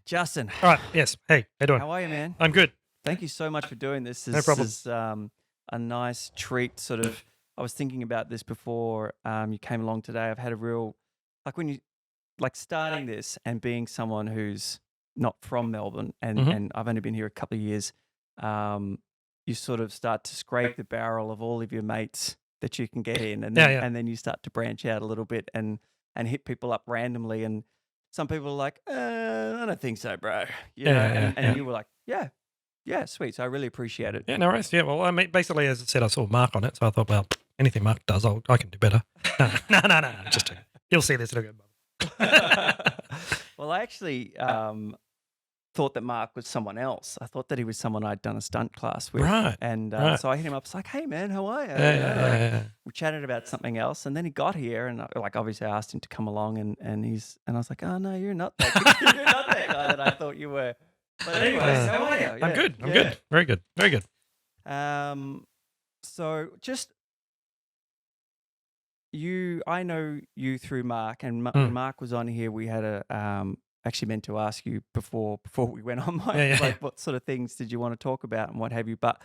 Justin. All right. Yes. Hey, how you doing? How are you, man? I'm good. Thank you so much for doing this. No problem. This is a nice treat. Sort of, I was thinking about this before you came along today. I've had a real, when you, starting this and being someone who's not from Melbourne and I've only been here a couple of years, you sort of start to scrape the barrel of all of your mates that you can get in. And then you start to branch out a little bit and hit people up randomly. And some people are like, I don't think so, bro. And you were like, yeah, sweet. So I really appreciate it. Yeah, no worries. Yeah, well, I mean, basically, as I said, I saw Mark on it, so I thought, well, anything Mark does, I can do better. No, just you'll see this. It'll go. Well, I actually thought that Mark was someone else. I thought that he was someone I'd done a stunt class with. Right. And so I hit him up. It's like, hey, man, how are you? Yeah. We chatted about something else, and then he got here, and obviously I asked him to come along, and I was like, oh no, you're not that you're not that guy that I thought you were. But anyways, how are you? Yeah. I'm good. I'm good. Very good. Very good. So just I know you through Mark, and when Mark was on here, we had a actually meant to ask you before we went on what sort of things did you want to talk about and what have you, but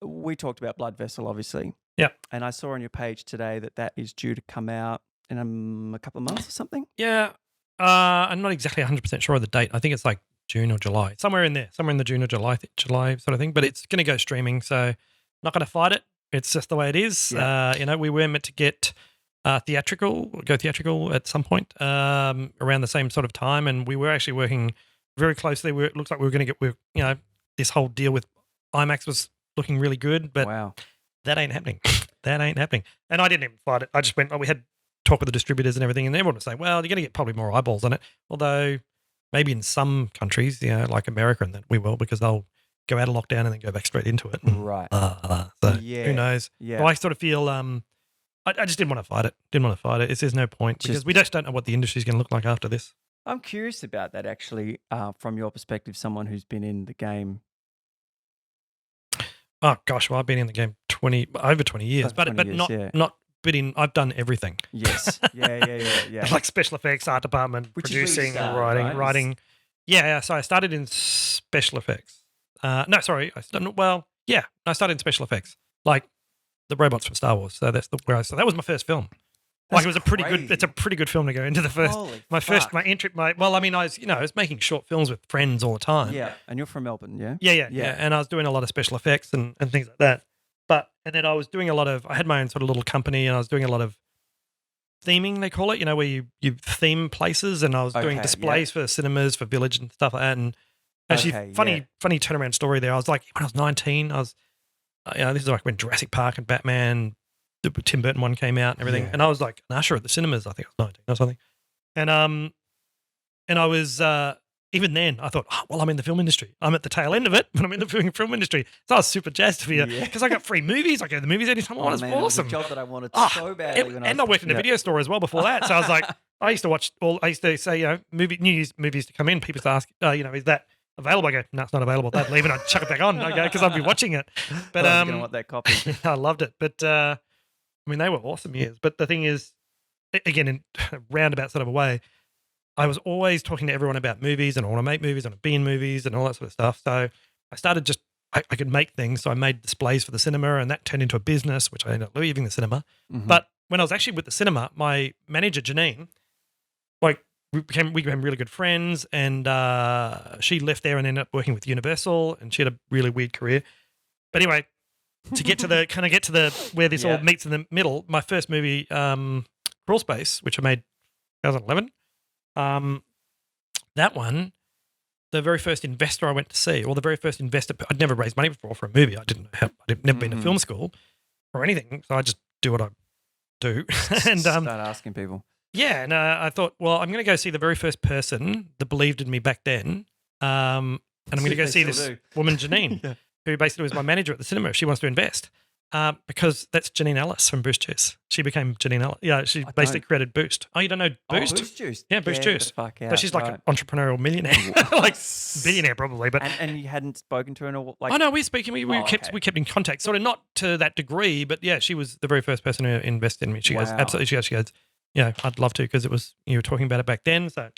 we talked about Blood Vessel, obviously. Yeah. And I saw on your page today that is due to come out in a couple of months or something. Yeah. I'm not exactly 100% sure of the date. I think it's like June or July, somewhere in there, somewhere in the June or July sort of thing. But it's going to go streaming, so not going to fight it. It's just the way it is. Yeah. We were meant to get go theatrical at some point around the same sort of time, and we were actually working very closely. It looks like we were going to get, this whole deal with IMAX was looking really good, but that ain't happening. That ain't happening. And I didn't even fight it. I just went, we had talk with the distributors and everything, and everyone was saying, well, you're going to get probably more eyeballs on it, although maybe in some countries, like America, and that we will, because they'll go out of lockdown and then go back straight into it. Right. So who knows? Yeah. So I sort of feel I just didn't want to fight it. There's no point because we just don't know what the industry's going to look like after this. I'm curious about that, actually, from your perspective, someone who's been in the game. Oh gosh, well, I've been in the game over 20 years, I've done everything. Yes. Yeah. Like special effects, art department, producing, writing. Yeah. So I started in special effects. I started in special effects, like the robots from Star Wars. So that's where I started. That was my first film. It was a pretty good. It's a pretty good film to go into the first. I was making short films with friends all the time. Yeah, and you're from Melbourne, yeah? Yeah. And I was doing a lot of special effects and things like that. And then I was doing I had my own sort of little company, and I was doing a lot of theming, they call it, where you theme places, and I was doing displays for cinemas, for Village and stuff like that. And actually, funny turnaround story there. I was like, when I was 19, I was, this is like when Jurassic Park and Batman, the Tim Burton one came out and everything. Yeah. And I was like an usher at the cinemas, I think I was 19 or something. And I was, even then, I thought, I'm in the film industry. I'm at the tail end of it, but I'm in the film industry. So I was super jazzed to be here because I got free movies. I go to the movies anytime I want. It's awesome. It was a job that I wanted so badly. I worked in a video store as well before that. So I was like, I used to say, new movies to come in. People used to ask, is that available? I go, no, it's not available. They'd leave it. I'd chuck it back on. Okay, because I'd be watching it. But you're going to want that copy. I loved it. But they were awesome years. But the thing is, again, in a roundabout sort of a way, I was always talking to everyone about movies, and I want to make movies, and I want to be in movies and all that sort of stuff. So I started I could make things. So I made displays for the cinema, and that turned into a business, which I ended up leaving the cinema. Mm-hmm. But when I was actually with the cinema, my manager, Janine, we became really good friends, and she left there and ended up working with Universal, and she had a really weird career. But anyway, to get to the where this all meets in the middle, my first movie, Crawl Space, which I made 2011. That one, the very first investor I went to see, or the very first investor, I'd never raised money before for a movie. I'd never been to film school or anything, so I just do what I do. And start asking people. Yeah, and I thought, well, I'm going to go see the very first person that believed in me back then, and I'm going to go see this woman, Janine, who basically was my manager at the cinema if she wants to invest. Because that's Janine Ellis from Boost Juice. She became Janine Ellis. Yeah, she basically created Boost. Oh, you don't know Boost? Boost Juice. Yeah, Boost Juice. But she's like an entrepreneurial millionaire, like billionaire probably. But and you hadn't spoken to her, or Oh no, we speaking. We kept in contact, sort of not to that degree, but yeah, she was the very first person who invested in me. She goes, absolutely. She goes, I'd love to, because you were talking about it back then. So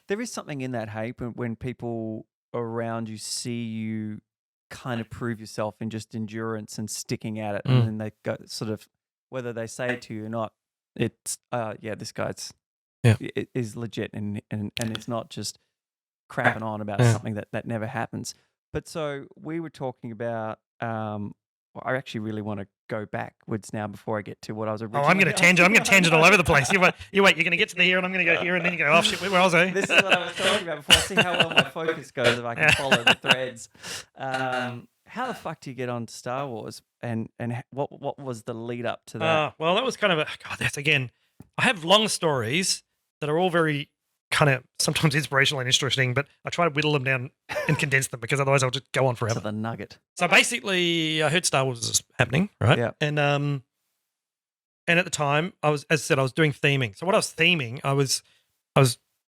There is something in that, hey, when people around you see you kind of prove yourself in just endurance and sticking at it, and then they go sort of, whether they say it to you or not, it's this guy's is legit, and it's not just crapping on about something that never happens. But so we were talking about. I actually really want to go backwards now before I get to what I was originally. I'm going to tangent. I'm going to tangent all over the place. You wait. You're going to get to the here, and I'm going to go here, and then you go, oh shit, where was I? This is what I was talking about before. I see how well my focus goes if I can follow the threads. How the fuck do you get on to Star Wars, and what was the lead up to that? Well, that was kind of that's again. I have long stories that are all very kind of sometimes inspirational and interesting, but I try to whittle them down and condense them because otherwise I'll just go on forever. To the nugget. So basically, I heard Star Wars was happening, right? Yeah. And at the time, I was, as I said, I was doing theming. So what I was theming, I was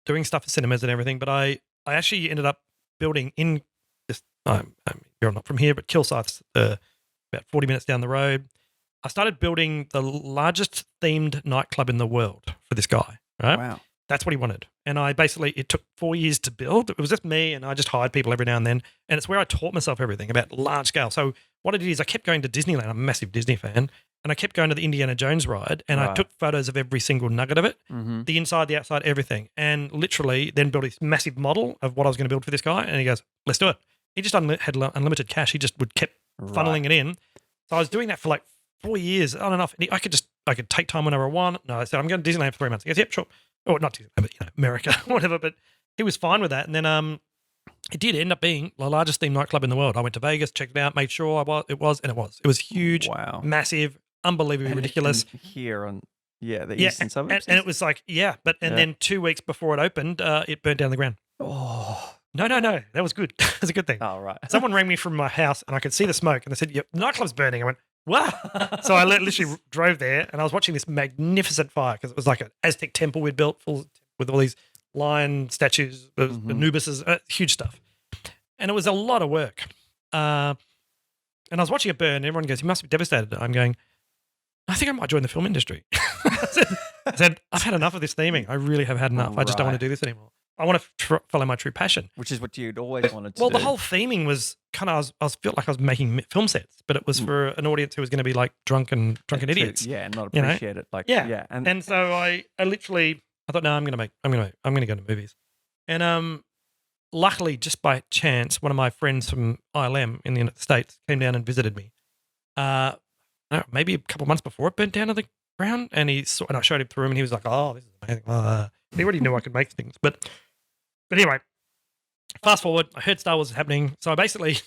doing stuff for cinemas and everything, but I actually ended up building in this. You're not from here, but Kilsyth's about 40 minutes down the road. I started building the largest themed nightclub in the world for this guy, right? Wow. That's what he wanted. And it took 4 years to build. It was just me, and I just hired people every now and then. And it's where I taught myself everything about large scale. So what I did is I kept going to Disneyland. I'm a massive Disney fan. And I kept going to the Indiana Jones ride, and I took photos of every single nugget of it, the inside, the outside, everything. And literally then built this massive model of what I was going to build for this guy. And he goes, let's do it. He just had unlimited cash. He just kept funneling it in. So I was doing that for like 4 years on and off. And I could take time whenever I want. No, I said, I'm going to Disneyland for 3 months. He goes, yep, sure. Or not Disneyland, but America, whatever. But he was fine with that. And then it did end up being the largest themed nightclub in the world. I went to Vegas, checked it out, made sure it was. It was huge, massive, unbelievably ridiculous. And here on the eastern suburbs. And it was like, then 2 weeks before it opened, it burnt down the ground. Oh. No. That was good. That was a good thing. Oh, right. Someone rang me from my house and I could see the smoke and they said, the nightclub's burning. I went, what? So I literally drove there and I was watching this magnificent fire because it was like an Aztec temple we'd built full with all these lion statues, Anubises, huge stuff. And it was a lot of work. And I was watching it burn and everyone goes, you must be devastated. I'm going, I think I might join the film industry. I said, I've had enough of this theming. I really have had enough. I just don't want to do this anymore. I want to follow my true passion. Which is what you'd always wanted to do. Well, the whole theming was kind of, I felt like I was making film sets, but it was for an audience who was going to be like drunken idiots. Yeah, and not appreciate it. Like, And so I literally, I thought, no, I'm going to go to movies. And luckily, just by chance, one of my friends from ILM in the United States came down and visited me. Maybe a couple of months before it burnt down to the ground, and I showed him through him, and he was like, "Oh, this is amazing." He already knew I could make things, but anyway, fast forward, I heard Star Wars was happening, so I basically,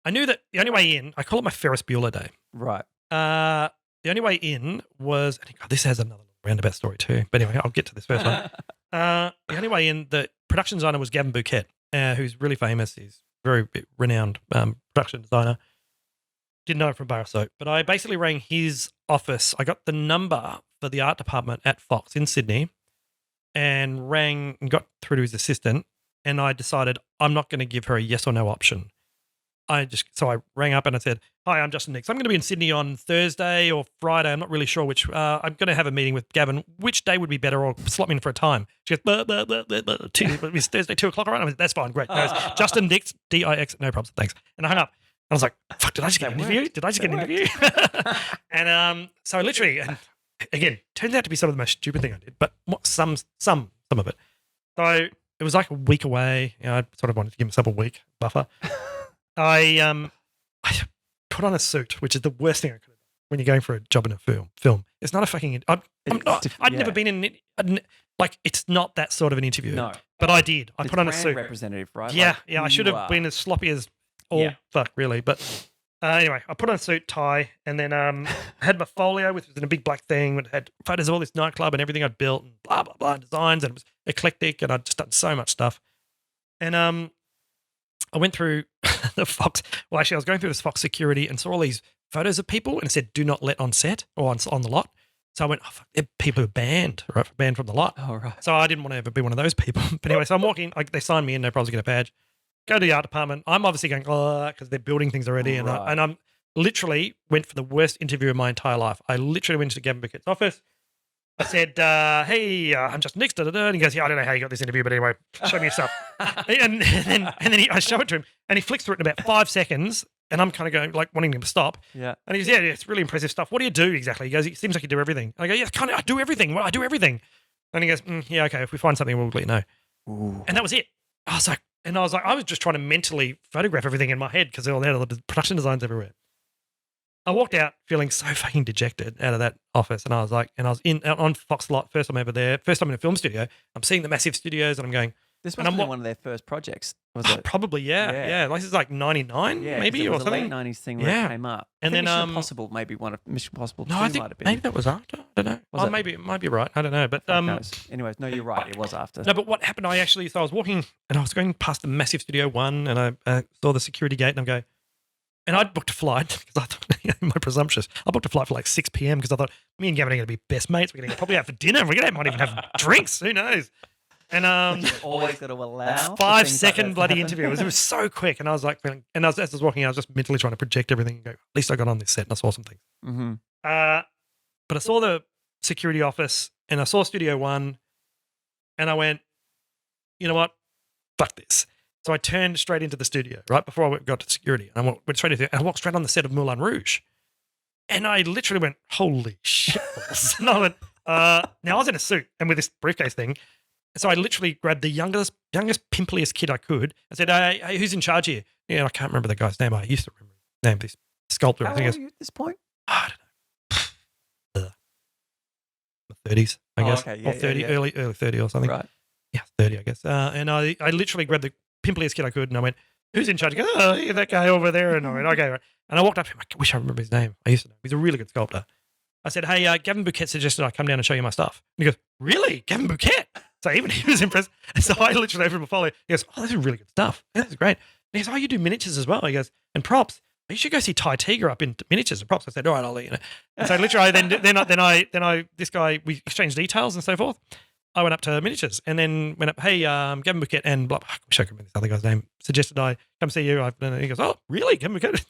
I knew that the only way in, I call it my Ferris Bueller day. Right. The only way in was, this has another roundabout story too, but anyway, I'll get to this first one. The only way in, the production designer was Gavin Bouquet, who's really famous. He's a very renowned production designer. Didn't know him from bar of soap, but I basically rang his office. I got the number for the art department at Fox in Sydney and rang and got through to his assistant, and I decided I'm not going to give her a yes or no option. So I rang up and I said, hi, I'm Justin Dix. I'm going to be in Sydney on Thursday or Friday. I'm not really sure which. I'm going to have a meeting with Gavin. Which day would be better, or slot me in for a time? She goes, it's Thursday, 2 o'clock, all right? I went, that's fine, great. No, it's Justin Dix, D-I-X, no problems, thanks. And I hung up. I was like, fuck, did I just get an interview? And so I literally, and again, turns out to be some of the most stupid thing I did, but some of it. So it was like a week away. I sort of wanted to give myself a week buffer. I put on a suit, which is the worst thing I could have done when you're going for a job in a film. It's not a fucking, I'd never been in, like, it's not that sort of an interview. No. I did. I put on a suit. Representative, right? Yeah, I should have been as sloppy as fuck, really. But anyway, I put on a suit, tie, and then I had my folio, which was in a big black thing, and had photos of all this nightclub and everything I'd built, and blah, blah, blah, designs, and it was eclectic, and I'd just done so much stuff. And I went through the Fox, well, actually, I was going through this Fox security and saw all these photos of people, and it said, do not let on set or on the lot. So I went, fuck, people who are banned, right? Banned from the lot. Oh, right. So I didn't want to ever be one of those people. But anyway, so I'm walking, they signed me in, no problems, get a badge. Go to the art department. I'm obviously going, because they're building things already. And, and I'm literally went for the worst interview of my entire life. I literally went to Gavin Bouquet's office. I said, hey, I'm Justin Dix, and he goes, yeah, I don't know how you got this interview, but anyway, show me your stuff. and then I show it to him, and he flicks through it in about 5 seconds, and I'm kind of going, like, wanting him to stop. Yeah. And he goes, yeah, it's really impressive stuff. What do you do exactly? He goes, it seems like you do everything. I go, yeah, I do everything. Well, I do everything. And he goes, yeah, okay, if we find something, we'll let you know. Ooh. And that was it. I was like, I was just trying to mentally photograph everything in my head because there were all the production designs everywhere. I walked out feeling so fucking dejected out of that office, and I was on Foxlight, first time ever there, first time in a film studio. I'm seeing the massive studios, and I'm going. This must have been one of their first projects, was it? Probably, yeah. Like, this is like 99, maybe, it was or something. a late 90s thing where it came up. And then Mission Impossible, maybe one of Mission Impossible 2 I think might have been. maybe that was after. I don't know. Maybe it might be right. I don't know. But anyways, no, you're right. It was after. No, but what happened? I was walking, and I was going past the massive Studio One, and I saw the security gate, and I'm going. And I'd booked a flight because I thought, my presumptuous. I booked a flight for like 6 p.m. because I thought me and Gavin are going to be best mates. We're going to probably out for dinner. Might even have drinks. Who knows? And you've always got to allow 5-second bloody interview. It was so quick, and I was like, as I was walking, I was just mentally trying to project everything and go. At least I got on this set and I saw some things. Mm-hmm. But I saw the security office and I saw Studio One, and I went, you know what? Fuck this. So I turned straight into the studio right before I got to security, and I went straight into it, and I walked straight on the set of Moulin Rouge, and I literally went, holy shit. And I went, now I was in a suit and with this briefcase thing. So I literally grabbed the youngest, pimpliest kid I could and said, hey, who's in charge here? Yeah, I can't remember the guy's name. I used to remember the name of this sculptor. How old are you at this point? I don't know. 30s, I guess. Okay. Yeah, or 30, yeah. early 30 or something. Right. Yeah, 30, I guess. And I literally grabbed the pimpliest kid I could, and I went, who's in charge? He goes, oh, yeah, that guy over there. And I went, okay. Right. And I walked up to him. I wish I remember his name. I used to know. He's a really good sculptor. I said, hey, Gavin Bouquet suggested I come down and show you my stuff. And he goes, really? Gavin Bouquet? So even he was impressed. And so I literally opened my folio. He goes, oh, this is really good stuff. Yeah, this is great. And he goes, oh, you do miniatures as well? He goes, and props. You should go see Ty Tiger up in miniatures and props. I said, all right, I'll let you know. And so literally, this guy, we exchanged details and so forth. I went up to miniatures and then went up, hey, Gavin Bouquet and blah, I wish I could remember this other guy's name, suggested I come see you. And he goes, oh, really? Gavin Bouquet?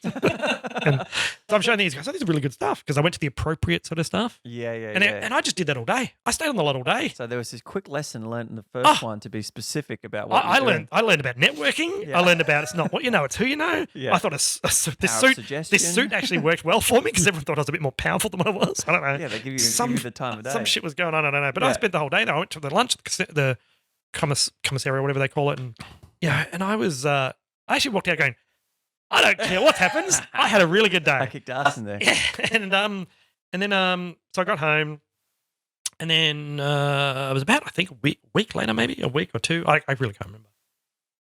And so I'm showing these guys, oh, this is really good stuff because I went to the appropriate sort of stuff. Yeah. And I just did that all day. I stayed on the lot all day. So there was this quick lesson learned in the first one to be specific about what I learned about networking. Yeah. I learned about it's not what you know, it's who you know. Yeah. I thought this suit actually worked well for me because everyone thought I was a bit more powerful than what I was. I don't know. Yeah, they give you the time of day. Some shit was going on. I don't know. But I spent the whole day there. I went to the lunch, the commissary, whatever they call it, and and I was. I actually walked out going, I don't care what happens. I had a really good day. I kicked ass in there. Yeah, and then so I got home, and then it was about I think a week later, maybe a week or two. I really can't remember.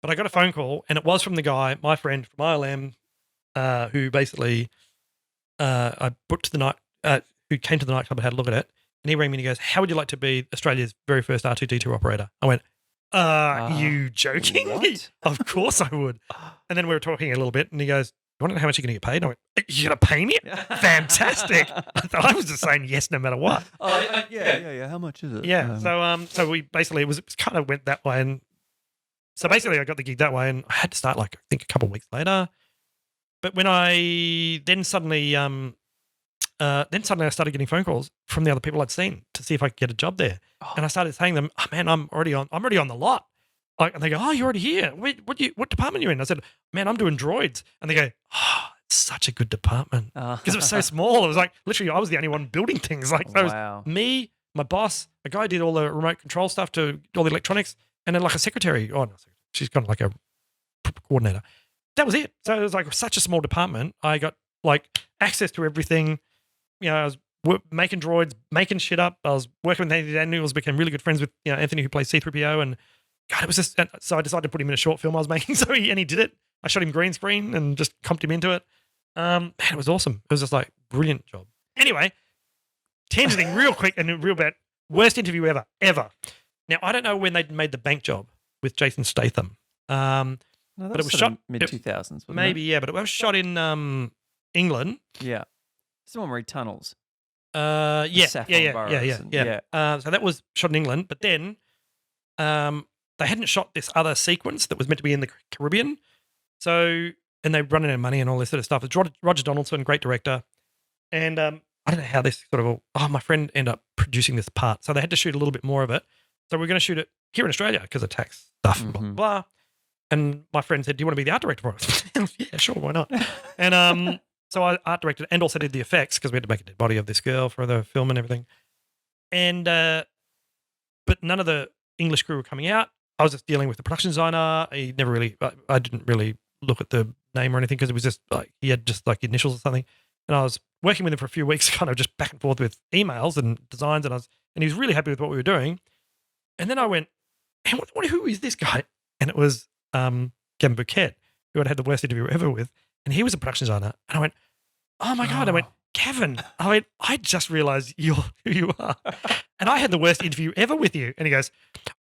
But I got a phone call, and it was from the guy, my friend from ILM, who basically I booked the night, who came to the nightclub and had a look at it. And he rang me and he goes, how would you like to be Australia's very first R2-D2 operator? I went, you joking? What? Of course I would. And then we were talking a little bit and he goes, you want to know how much you're going to get paid? And I went, you're going to pay me? Fantastic. I was just saying yes no matter what. Yeah. How much is it? Yeah. So we basically, it was kind of went that way. And so basically I got the gig that way and I had to start like, I think a couple of weeks later. But when I then suddenly I started getting phone calls from the other people I'd seen to see if I could get a job there. And I started saying to them, oh, man, I'm already on the lot. And they go, oh, you're already here. What department are you in? I said, man, I'm doing droids. And they go, oh, it's such a good department. Because it was so small. It was like, literally, I was the only one building things. Like, so it was me, my boss, a guy who did all the remote control stuff to all the electronics, and then like a secretary. Oh, no, she's kind of like a coordinator. That was it. So it was like such a small department. I got like access to everything. I was making droids, making shit up. I was working with Anthony Daniels, became really good friends with Anthony, who plays C-3PO. And God, it was just, so I decided to put him in a short film I was making. So he did it. I shot him green screen and just comped him into it. Man, it was awesome. It was just like brilliant job. Anyway, tangenting real quick and real bad. Worst interview ever. Now, I don't know when they made The Bank Job with Jason Statham. No, but it was shot mid-2000s. Maybe, yeah, but it was shot in England. Yeah. It's the one where he tunnels. Yeah. So that was shot in England, but then they hadn't shot this other sequence that was meant to be in the Caribbean. So, and they run out of money and all this sort of stuff. It's Roger Donaldson, great director. And I don't know how this sort of my friend ended up producing this part. So they had to shoot a little bit more of it. So we're going to shoot it here in Australia because of tax stuff, blah, blah, blah. And my friend said, do you want to be the art director for it? Yeah, sure, why not? And so I art directed and also did the effects because we had to make a dead body of this girl for the film and everything. And but none of the English crew were coming out. I was just dealing with the production designer. I didn't really look at the name or anything because it was just like he had just like initials or something. And I was working with him for a few weeks, kind of just back and forth with emails and designs, and he was really happy with what we were doing. And then I went, hey, who is this guy? And it was Kevin Bouquet, who I'd had the worst interview ever with, and he was a production designer. And I went, oh my God. I went, Kevin, I just realized you're who you are. And I had the worst interview ever with you. And he goes,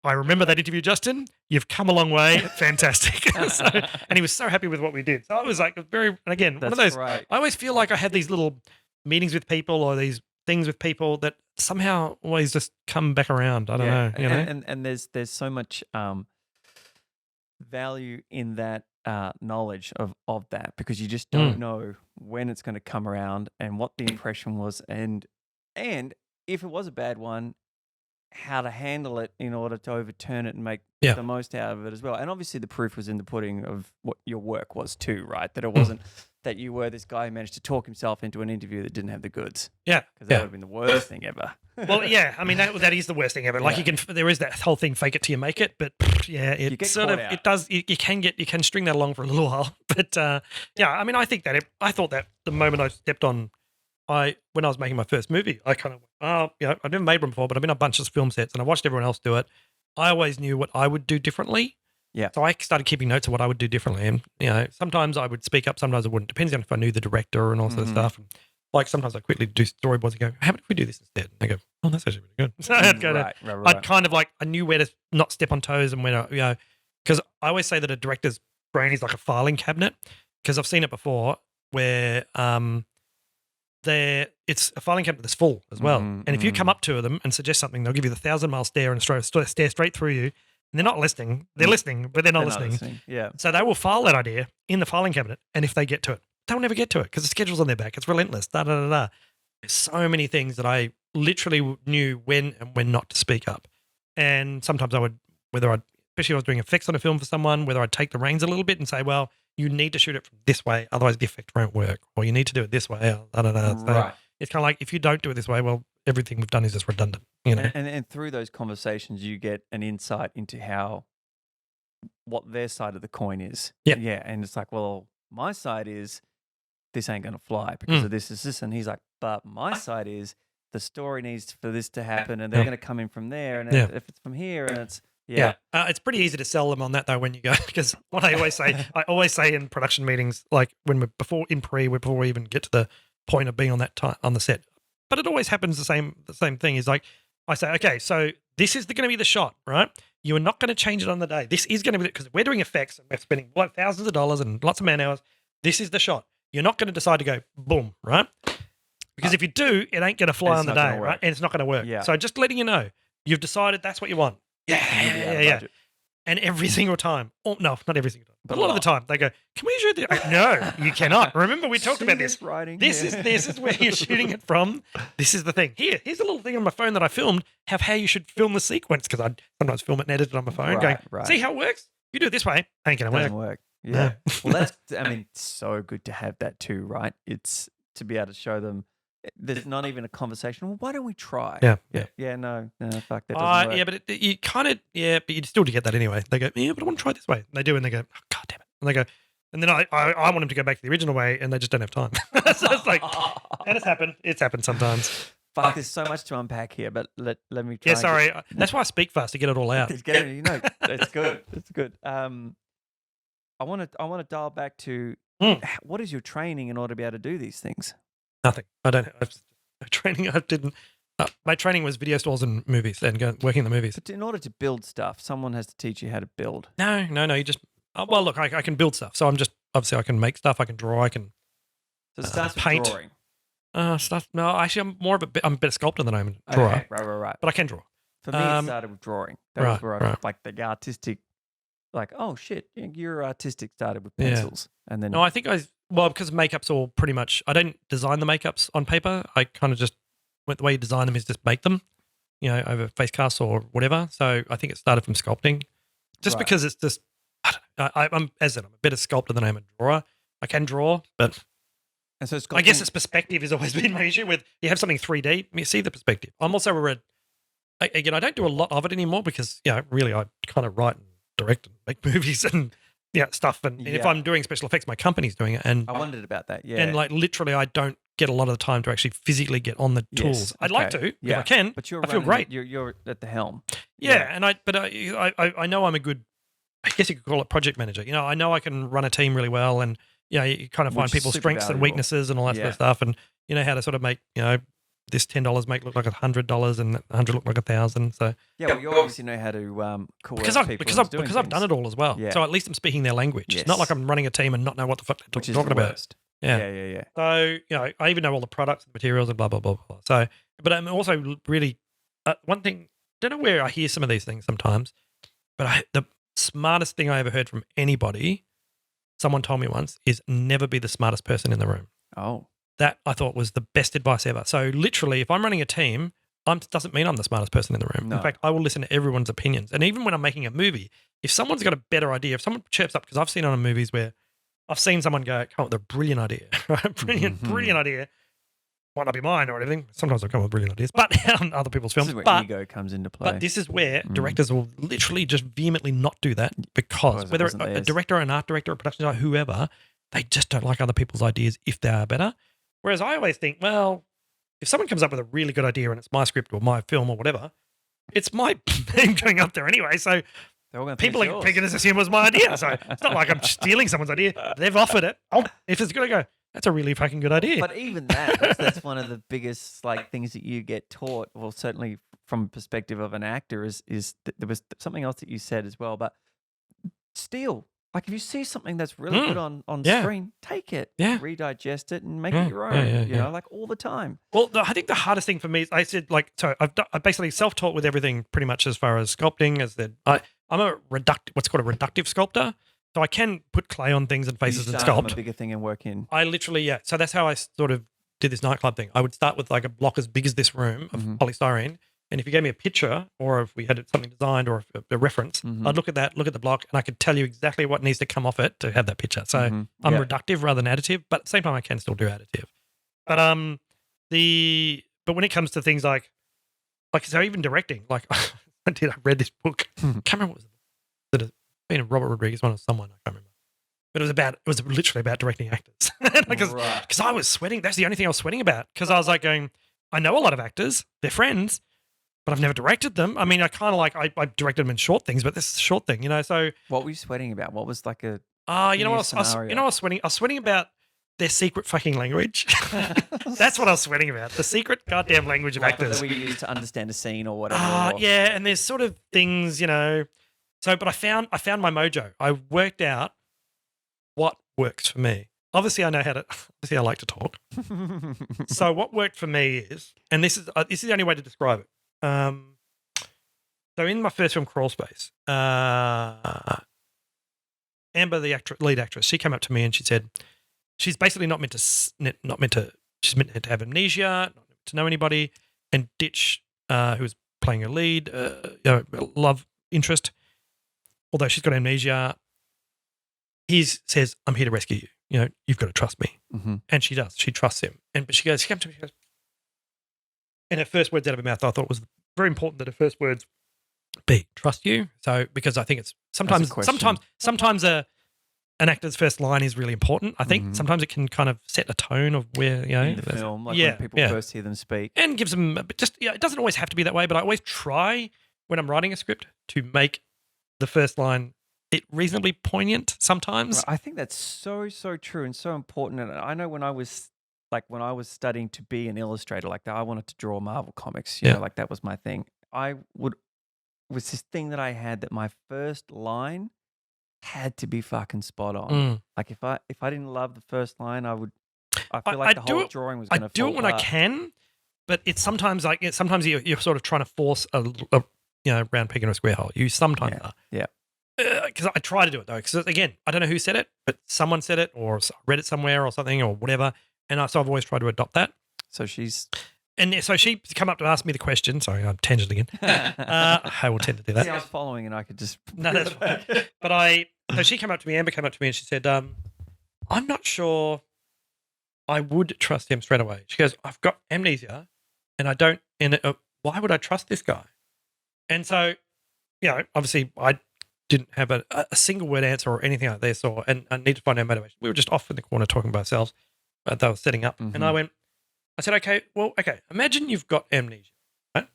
I remember that interview, Justin. You've come a long way. Fantastic. And he was so happy with what we did. So I was like, and again, one of those, right. I always feel like I had these little meetings with people or these things with people that somehow always just come back around. I don't know. You know? And there's so much value in that knowledge of that, because you just don't know when it's going to come around and what the impression was, and if it was a bad one, how to handle it in order to overturn it and make the most out of it as well. And obviously the proof was in the pudding of what your work was too, right? That it wasn't that you were this guy who managed to talk himself into an interview that didn't have the goods. Yeah. Because that would have been the worst thing ever. Well, yeah. I mean, that is the worst thing ever. Like there is that whole thing, fake it till you make it. But it sort of, it does, you can string that along for a little while. But I mean, I thought that the moment I stepped on, when I was making my first movie, I kind of went, I've never made one before, but I've been on a bunch of film sets and I watched everyone else do it. I always knew what I would do differently. Yeah. So I started keeping notes of what I would do differently. And, sometimes I would speak up, sometimes I wouldn't, depending on if I knew the director and all sort of stuff. And like sometimes I quickly do storyboards and go, how about if we do this instead? And they go, oh, that's actually really good. So I'd go I'd kind of like, I knew where to not step on toes and when because I always say that a director's brain is like a filing cabinet, because I've seen it before where it's a filing cabinet that's full as well. And if you come up to them and suggest something, they'll give you the 1,000-mile stare and stare straight through you. And they're not listening. They're listening, but they're not listening. Yeah. So they will file that idea in the filing cabinet, and if they get to it, they'll never get to it because the schedule's on their back. It's relentless. There's so many things that I literally knew when and when not to speak up. And sometimes I would, especially if I was doing effects on a film for someone, whether I'd take the reins a little bit and say, well, you need to shoot it from this way, otherwise the effect won't work, or you need to do it this way. So it's kind of like, if you don't do it this way, well, everything we've done is just redundant. And through those conversations, you get an insight into what their side of the coin is. Yeah. Yeah. And it's like, well, my side is this ain't going to fly because of this. And he's like, but my side is the story needs for this to happen and they're going to come in from there. And if it's from here and it's, it's pretty easy to sell them on that though when you go, because what I always say in production meetings, like before we even get to the point of being on the set, but it always happens the same thing is like, I say, okay, so this is going to be the shot, right? You are not going to change it on the day. This is going to be, because we're doing effects and we're spending thousands of dollars and lots of man hours. This is the shot. You're not going to decide to go boom, right? Because if you do, it ain't going to fly on the day, right? And it's not going to work. Yeah. So just letting you know, you've decided that's what you want. Yeah. And every single time, no, not every single time, but a lot of the time, they go, can we shoot this? No, you cannot. Remember, we talked about this. This is where you're shooting it from. This is the thing. Here's a little thing on my phone that I filmed, how you should film the sequence, because I sometimes film it and edit it on my phone, see how it works? You do it this way, ain't going to work. Doesn't work. Yeah. No. Well, it's so good to have that too, right? It's to be able to show them. There's not even a conversation. Well, why don't we try? Yeah. No, fuck that. Doesn't work. Yeah, but you kind of, but you still get that anyway. They go, yeah, but I want to try it this way. And they do, and they go, oh, God damn it. And they go, and then I want them to go back to the original way, and they just don't have time. So it's like, and it's happened sometimes. Fuck, there's so much to unpack here, but let me try. Yeah, sorry. That's why I speak fast to get it all out. It's good. It's good. I want to dial back to what is your training in order to be able to do these things? Nothing. I don't have training. I didn't. My training was video stores and movies and working in the movies. But in order to build stuff, someone has to teach you how to build. No. You just, well, look, I can build stuff. So I'm just, obviously I can make stuff. I can draw. I can So it starts with paint. drawing. Stuff. No, actually I'm a better sculptor than I'm a drawer. Okay, right. But I can draw. For me, it started with drawing. That was where I like the artistic, like, oh shit, your artistic started with pencils. And then. No, I think Well, because makeups all pretty much. I don't design the makeups on paper. I kind of just the way you design them is just make them, over face casts or whatever. So I think it started from sculpting, just Right. because it's just. I'm as I said, I'm a better sculptor than I'm a drawer. I can draw, but And so I guess sculpting- it's perspective has always been my issue with you have something 3D, you see the perspective. I'm also again, I don't do a lot of it anymore because, really I kind of write and direct and make movies and stuff. And if Yeah. I'm doing special effects, my company's doing it. And I wondered about that. Yeah. and like literally I don't get a lot of the time to actually physically get on the tools. Yes, I'd like okay. to if I can. But you're I feel running great. You're at the helm. Yeah, and I know I'm a good, I guess you could call it project manager. I know I can run a team really well, and you kind of find Which is people's super strengths and valuable. weaknesses and all that sort Yeah. of stuff, and you know how to sort of make this $10 make look like $100 and $100 look like 1,000. So Yeah, well, you obviously know how to coerce because I've people because into I've doing because I've done things, it all as well. Yeah. So at least I'm speaking their language. It's not like Yes. I'm running a team and not know what the fuck they're which is talking the about. worst. Yeah. Yeah. So, I even know all the products and materials and blah, blah, blah, blah. So, but I'm also really, one thing, don't know where I hear some of these things sometimes, but the smartest thing I ever heard from anybody, someone told me once, is never be the smartest person in the room. Oh, That I thought was the best advice ever. So literally, if I'm running a team, doesn't mean I'm the smartest person in the room. No. In fact, I will listen to everyone's opinions. And even when I'm making a movie, if someone's got a better idea, if someone chirps up, because I've seen on movies where I've seen someone come up with a brilliant idea, brilliant idea. Might not be mine or anything. Sometimes I come up with brilliant ideas, but on other people's this films. is where But ego comes into play. but this is where Mm. directors will literally just vehemently not do that because Because it whether wasn't a theirs. director, an art director, a production designer, whoever, they just don't like other people's ideas if they are better. Whereas I always think, well, if someone comes up with a really good idea and it's my script or my film or whatever, it's my name going up there anyway. So They're all gonna think people it's are yours. going to assume it was my idea. So it's not like I'm stealing someone's idea. They've offered it. Oh, if it's going to go, that's a really fucking good idea. But even that's one of the biggest things that you get taught. Well, certainly from a perspective of an actor, is that there was something else that you said as well. But steal. Like if you see something that's really good on Yeah. screen, take it, Yeah. redigest it, and make Yeah, it your yeah, own. yeah, You yeah. know, like all the time. Well, I think the hardest thing for me is I said I basically self-taught with everything pretty much as far as sculpting. I'm a what's called a reductive sculptor, so I can put clay on things and faces you and start from sculpt. a bigger thing and work in. I literally So that's how I sort of did this nightclub thing. I would start with like a block as big as this room of Mhm. polystyrene, and if you gave me a picture or if we had something designed or a reference, Mhm. I'd look at that, look at the block, and I could tell you exactly what needs to come off it to have that picture. So Mhm. I'm Yeah. reductive rather than additive, but at the same time I can still do additive. But but when it comes to things like so even directing, like I read this book. I can't remember what it was. It been a Robert Rodriguez one or someone, I can't remember. But it was literally about directing actors. Because Right. I was sweating. That's the only thing I was sweating about. Because I was like going, I know a lot of actors, they're friends, but I've never directed them. I mean, I kind of I directed them in short things, but this is a short thing, So What were you sweating about? What was like a? you know what I was scenario. you know what I was sweating? I was sweating about their secret fucking language. That's what I was sweating about. The secret goddamn language of Like actors. that we use to understand a scene or whatever. or- Yeah, and there's sort of things, So, but I found my mojo. I worked out what works for me. Obviously, I know how to. Obviously, I like to talk. So, what worked for me is, and this is the only way to describe it. So, in my first film, Crawl Space, Amber, the lead actress, she came up to me and she said, she's basically not meant to. She's meant to have amnesia, not meant to know anybody, and Ditch, who was playing her lead, love interest, although she's got amnesia, he says, "I'm here to rescue you. You've got to trust me." Mhm. And she does. She trusts him. But she came to me, she goes, and her first words out of her mouth, I thought was very important that her first words be trust you. So because I think it's sometimes an actor's first line is really important. I think Mhm. sometimes it can kind of set a tone of where in the film, like when people first hear them speak. and gives them it doesn't always have to be that way, but I always try when I'm writing a script to make the first line reasonably poignant sometimes. Right, I think that's so true and so important. And I know when I was studying to be an illustrator, like that, I wanted to draw Marvel comics. You Yeah. know, like that was my thing. Was this thing that I had that my first line had to be fucking spot on. Mm. Like if I didn't love the first line, I feel I like the do whole it- drawing was I going to do fall it when I apart. can, but it's sometimes sometimes you're sort of trying to force a round peg in a square hole. You sometimes Yeah, are. yeah. because I try to do it though. Because again, I don't know who said it, but someone said it, or I read it somewhere, or something, or whatever. And so I've always tried to adopt that. So she's And so she come up to ask me the question. Sorry, I'm tangent again. I will tend to do that. See, I was following, and I could just No, that's fine. But so she came up to me, Amber came up to me, and she said, "I'm not sure I would trust him straight away." She goes, "I've got amnesia, and I don't. And why would I trust this guy?" And so, obviously, I didn't have a single word answer or anything like this, and I need to find out motivation. We were just off in the corner talking by ourselves. They were setting up, and I said, okay, imagine you've got amnesia, right?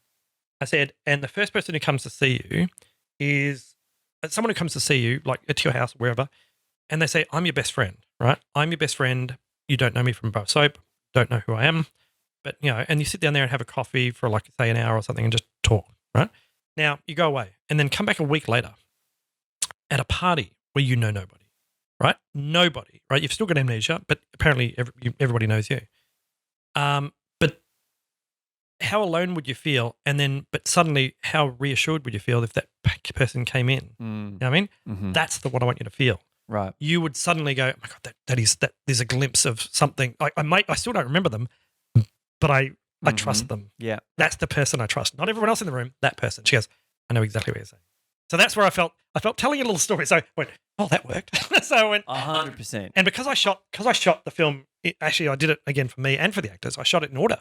I said, and the first person who comes to see you is someone who comes to see you, like to your house or wherever, and they say, I'm your best friend, right? I'm your best friend. You don't know me from a bar of soap, don't know who I am, but, and you sit down there and have a coffee for like, say, an hour or something and just talk, right? Now, you go away and then come back a week later at a party where you know nobody, right? Nobody, right? You've still got amnesia, but apparently everybody knows you. But how alone would you feel? And then, but suddenly, how reassured would you feel if that person came in? You know what I mean? Mm-hmm. That's what I want you to feel. Right. You would suddenly go, oh my God, that there's a glimpse of something. I still don't remember them, but I trust them. Yeah. That's the person I trust. Not everyone else in the room, that person. She goes, I know exactly what you're saying. So that's where I felt telling a little story. So I went, oh, that worked. So I went 100%. And because I shot the film, actually I did it again for me and for the actors. I shot it in order.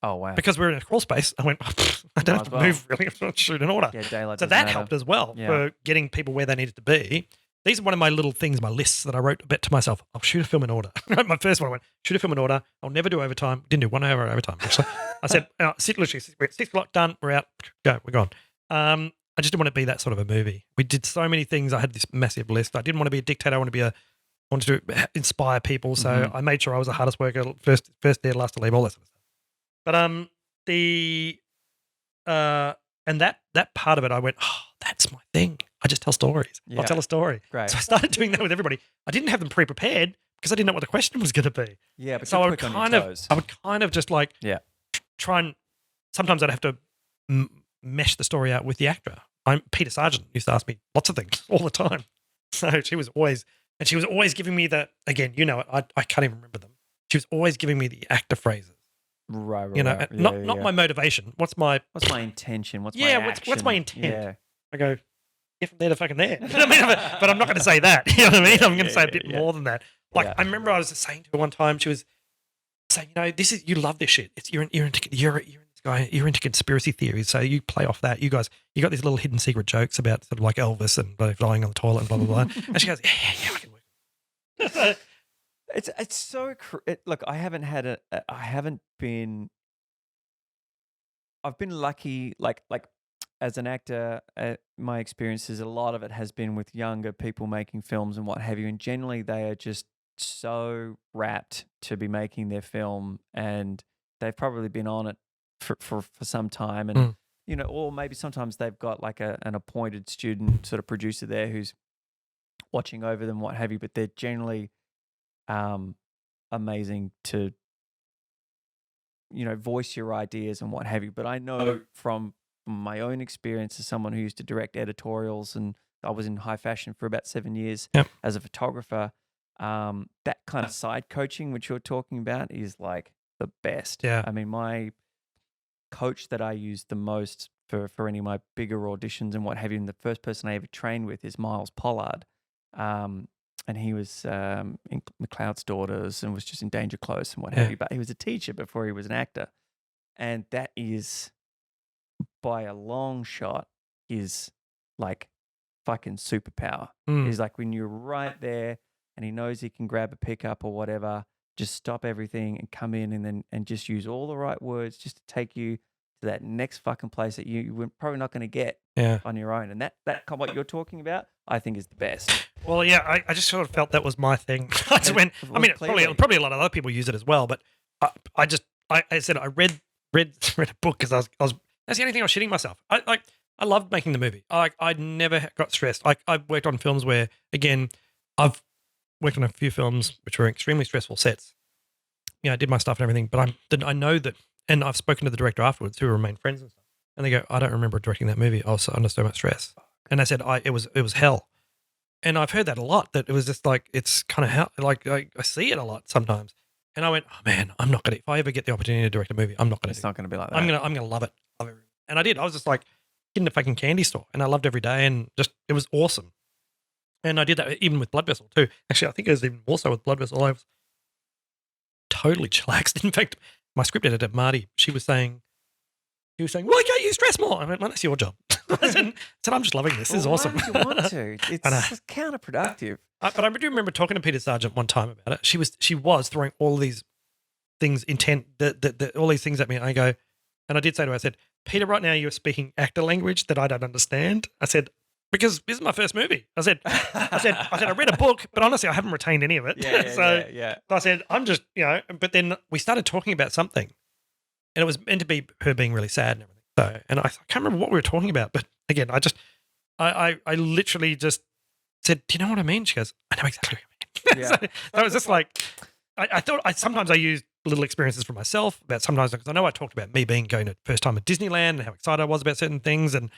Oh, wow. Because we were in a crawl space, I went, I don't have to move really. I'm not shoot in order. Yeah, daylight. So that helped as well for getting people where they needed to be. These are one of my little things, my lists that I wrote a bit to myself. I'll shoot a film in order. My first one, I went, shoot a film in order. I'll never do overtime. Didn't do 1 hour overtime, actually. I said, literally, we're at 6 o'clock, done, we're out, go, we're gone. I just didn't want to be that sort of a movie. We did so many things. I had this massive list. I didn't want to be a dictator. I wanted to inspire people. So I made sure I was the hardest worker, first there, last to leave, all that sort of stuff. But and that part of it, I went, oh, that's my thing. I just tell stories. Yeah. I'll tell a story. Great. So I started doing that with everybody. I didn't have them pre-prepared because I didn't know what the question was going to be. Yeah, but so I would kind of just like try and sometimes I'd have to mesh the story out with the actor. Peter Sargent used to ask me lots of things all the time. So she was always giving me the, again, I can't even remember them. She was always giving me the actor phrases. Right. Not my motivation. What's my intention? What's my intent? Yeah. I go, if I'm there to fucking there. You know what I mean? But I'm not going to say that. You know what I mean? I'm going to say a bit more than that. Like I remember I was saying to her one time, she was saying, you love this shit. You're into conspiracy theories, so you play off that. You got these little hidden secret jokes about sort of like Elvis and flying on the toilet and blah blah blah. And she goes, yeah, I can work. It's so look. I've been lucky. Like as an actor, my experiences, a lot of it has been with younger people making films and what have you. And generally, they are just so rapt to be making their film, and they've probably been on it for some time, and or maybe sometimes they've got like an appointed student sort of producer there who's watching over them, what have you. But they're generally amazing to voice your ideas and what have you. But I know from my own experience as someone who used to direct editorials, and I was in high fashion for about 7 years as a photographer, that kind of side coaching which you're talking about is like the best. I mean, my coach that I use the most for any of my bigger auditions and what have you, and the first person I ever trained with is Miles Pollard, and he was in McLeod's Daughters and was just in Danger Close and what have you, but he was a teacher before he was an actor, and that is by a long shot is like fucking superpower. Is like when you're right there and he knows he can grab a pickup or whatever, just stop everything and come in and just use all the right words just to take you to that next fucking place that you were probably not going to get on your own. And that what you're talking about, I think is the best. Well, yeah, I just sort of felt that was my thing. Probably a lot of other people use it as well, but I said I read a book because I was that's the only thing I was shitting myself. I loved making the movie. I never got stressed. I worked on films where, again, I've worked on a few films which were extremely stressful sets. I did my stuff and everything, but I know that, and I've spoken to the director afterwards who remain friends and stuff, and they go, I don't remember directing that movie. I was under so much stress. And I said, it was hell. And I've heard that a lot, that it was just like, it's kind of hell. Like I see it a lot sometimes. And I went, oh man, I'm not going to, if I ever get the opportunity to direct a movie, I'm not going to. It's not going to be like that. I'm going to love it. Love it. And I did. I was just like in the fucking candy store, and I loved every day, and just, it was awesome. And I did that even with Blood Vessel too. Actually, I think it was even more so with Blood Vessel. I was totally chillaxed. In fact, my script editor, Marty, she was saying, why can't you stress more? I went, well, that's your job. I said, I'm just loving this. This is awesome. Why would you want to? It's counterproductive. But I do remember talking to Peter Sargent one time about it. She was throwing all these things, all these things at me. I go, and I did say to her, I said, Peter, right now you're speaking actor language that I don't understand. I said, because this is my first movie. I said, I read a book, but honestly, I haven't retained any of it. So I said, I'm just, but then we started talking about something, and it was meant to be her being really sad and everything. So, and I can't remember what we were talking about, but again, I literally just said, do you know what I mean? She goes, I know exactly what you mean. So I was just like, I thought sometimes I used little experiences for myself about sometimes, because I know I talked about me going to first time at Disneyland and how excited I was about certain things, and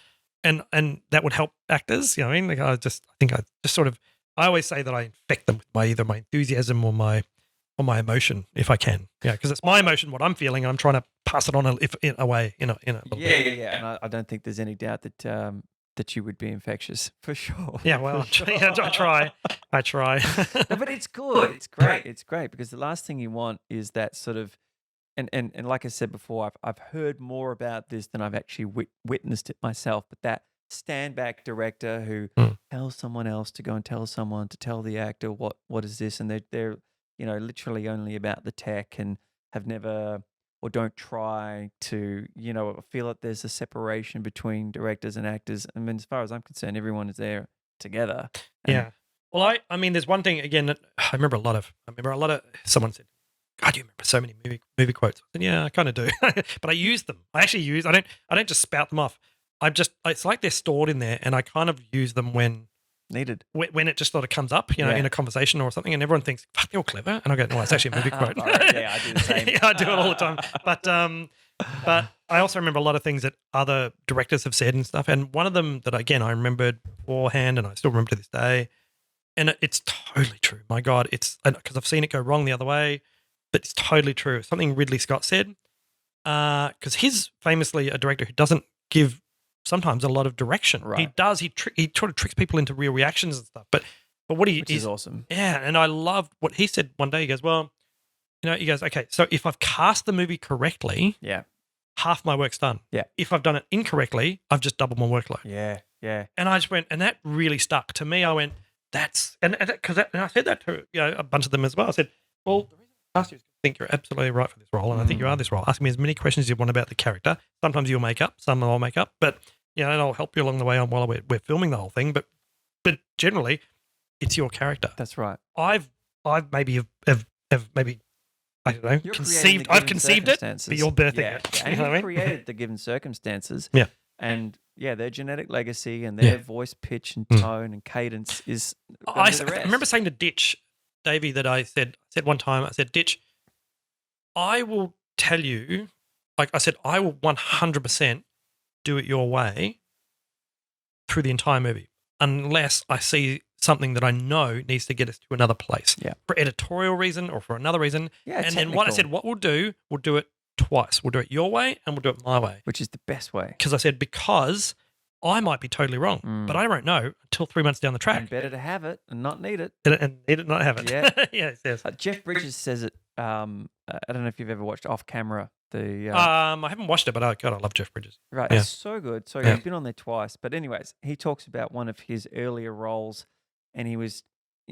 that would help actors. You know what I mean? Like I think I just sort of, I always say that I infect them with either my enthusiasm or my emotion if I can. Yeah, because it's my emotion, what I'm feeling, and I'm trying to pass it on in a way. Yeah. And I don't think there's any doubt that you would be infectious for sure. Yeah, well, I try. No, but it's good. It's great. It's great because the last thing you want is that sort of, and like I said before, I've heard more about this than I've actually witnessed it myself. But that stand back director who tells someone else to go and tell someone to tell the actor what is this, and they're literally only about the tech and have never or don't try to feel that there's a separation between directors and actors. I mean, as far as I'm concerned, everyone is there together. Yeah. Well, I mean, there's one thing again that I remember a lot of. Someone said, God, you remember so many movie quotes. I said, yeah, I kind of do, but I use them. I don't just spout them off. It's like they're stored in there, and I kind of use them when needed, when it just sort of comes up, in a conversation or something, and everyone thinks, fuck, they're all clever. And I go, no, it's actually a movie quote. Yeah, I do the same. Yeah, I do it all the time. But I also remember a lot of things that other directors have said and stuff. And one of them that, again, I remembered beforehand, and I still remember to this day, and it's totally true. My God, it's because I've seen it go wrong the other way, but it's totally true. Something Ridley Scott said, because he's famously a director who doesn't give sometimes a lot of direction. Right. He does. He sort of tricks people into real reactions and stuff. But which is awesome. Yeah, and I loved what he said one day. He goes, well, he goes, okay, so if I've cast the movie correctly, half my work's done. Yeah. If I've done it incorrectly, I've just doubled my workload. Yeah. And I just went, and that really stuck to me. I went, and I said that to a bunch of them as well. I said, well, the reason I asked you is I think you're absolutely right for this role, and I think you are this role. Ask me as many questions as you want about the character. Sometimes you'll make up, some I'll make up, but and I'll help you along the way on while we're filming the whole thing. But generally, it's your character. That's right. I've maybe have maybe, I don't know, conceived it, but you're birthing it. And you created the given circumstances. Yeah. And their genetic legacy and their voice pitch and tone and cadence is I remember saying to Ditch, Davey, that I said one time, I said, Ditch, I will tell you, like I said, I will 100% do it your way through the entire movie, unless I see something that I know needs to get us to another place for editorial reason or for another reason. Yeah, and then what I said, what we'll do it twice. We'll do it your way and we'll do it my way. Which is the best way. Because I said, because I might be totally wrong, but I won't know until 3 months down the track. And better to have it and not need it. And need it, not have it. Yeah. Yes. Jeff Bridges says it, I don't know if you've ever watched Off Camera. I haven't watched it, but I love Jeff Bridges. Right, it's so good. So he's been on there twice. But anyways, he talks about one of his earlier roles, and he was,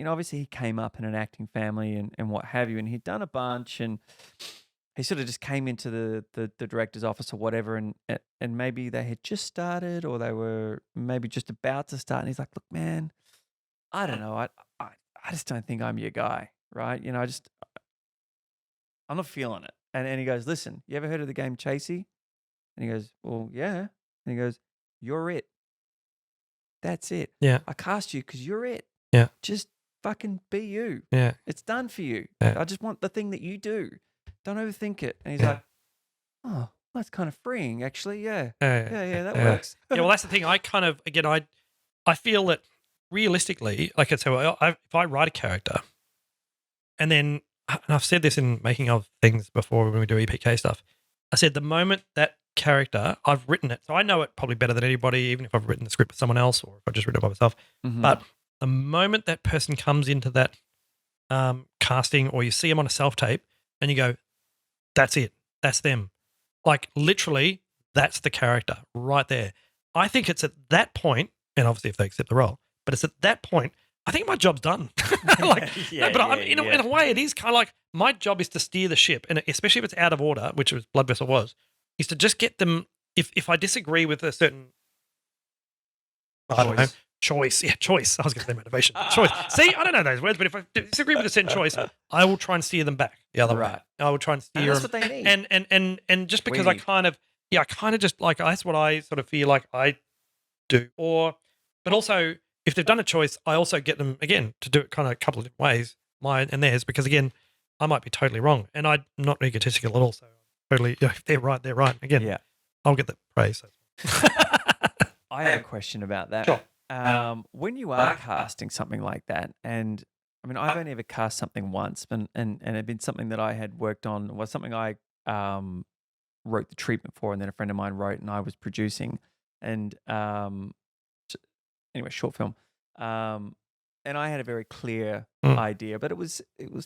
obviously he came up in an acting family and what have you, and he'd done a bunch, and he sort of just came into the director's office or whatever, and maybe they had just started or they were maybe just about to start, and he's like, look, man, I don't know, I just don't think I'm your guy, right? I'm not feeling it. And he goes, listen, you ever heard of the game Chasey? And he goes, well, yeah. And he goes, you're it. That's it. Yeah. I cast you because you're it. Yeah. Just fucking be you. Yeah. It's done for you. Yeah. I just want the thing that you do. Don't overthink it. And he's like, oh, that's kind of freeing, actually. Yeah. Yeah, that works. Yeah, well, that's the thing. I kind of, again, I feel that realistically, like I said, if I write a character, and then, and I've said this in making of things before when we do EPK stuff, I said the moment that character, I've written it, so I know it probably better than anybody, even if I've written the script with someone else or if I just written it by myself. Mhm. But the moment that person comes into that casting, or you see them on a self tape, and you go, "That's it, that's them," like literally, that's the character right there. I think it's at that point, and obviously if they accept the role, but it's at that point I think my job's done. Like, Yeah, but yeah, in yeah. a way, it is kind of like my job is to steer the ship, and especially if it's out of order, which was Blood Vessel was, is to just get them. If I disagree with a certain, I don't know, choice, yeah, choice. I was going to say motivation, choice. See, I don't know those words, but if I disagree with a certain choice, I will try and steer them back the other way. Right. I will try and And steer that's them, what they need. and just We because I need. kind of, yeah, I kind of just like that's what I sort of feel like I do, but also if they've done a choice, I also get them again to do it kind of a couple of different ways, mine and theirs, because again, I might be totally wrong, and I'm not egotistical at all. So totally, if they're right, they're right. Again, Yeah. I'll get the praise. I have a question about that. Sure. When you are casting something like that, and I mean, I've only ever cast something once, and it had been something that I had worked on, was something I wrote the treatment for, and then a friend of mine wrote, and I was producing, and anyway, short film. And I had a very clear idea, but it was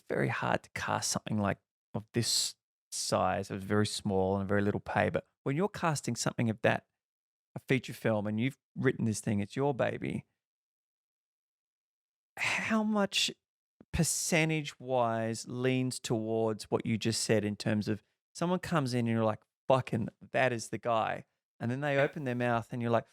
very hard to cast something like of this size. It was very small and very little pay. But when you're casting something of that, a feature film, and you've written this thing, it's your baby. How much percentage wise leans towards what you just said in terms of someone comes in and you're like, fucking, that is the guy. And then they open their mouth and you're like,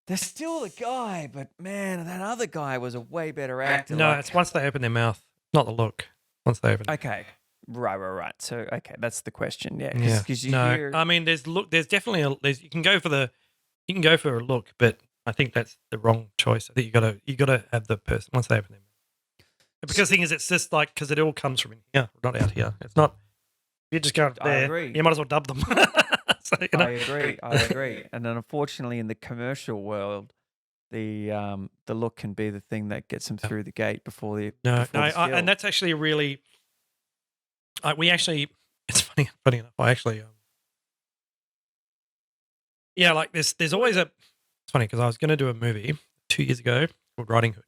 they're still the guy, but man, that other guy was a way better actor. No, like, it's once they open their mouth, not the look. Once they open. okay. Right. So, okay, that's the question. Yeah. Yeah. Because you No, hear. I mean, there's definitely you can go for a look, but I think that's the wrong choice. I think you gotta have the person once they open their mouth. Because the thing is, it's just like because it all comes from in here, not out here. It's not. You just go up I there. agree. You might as well dub them. So, I agree. And then unfortunately, in the commercial world, the look can be the thing that gets them through the gate before the and that's actually a really. We actually, it's funny enough. I actually, yeah, like there's always a. It's funny because I was going to do a movie 2 years ago called Riding Hood,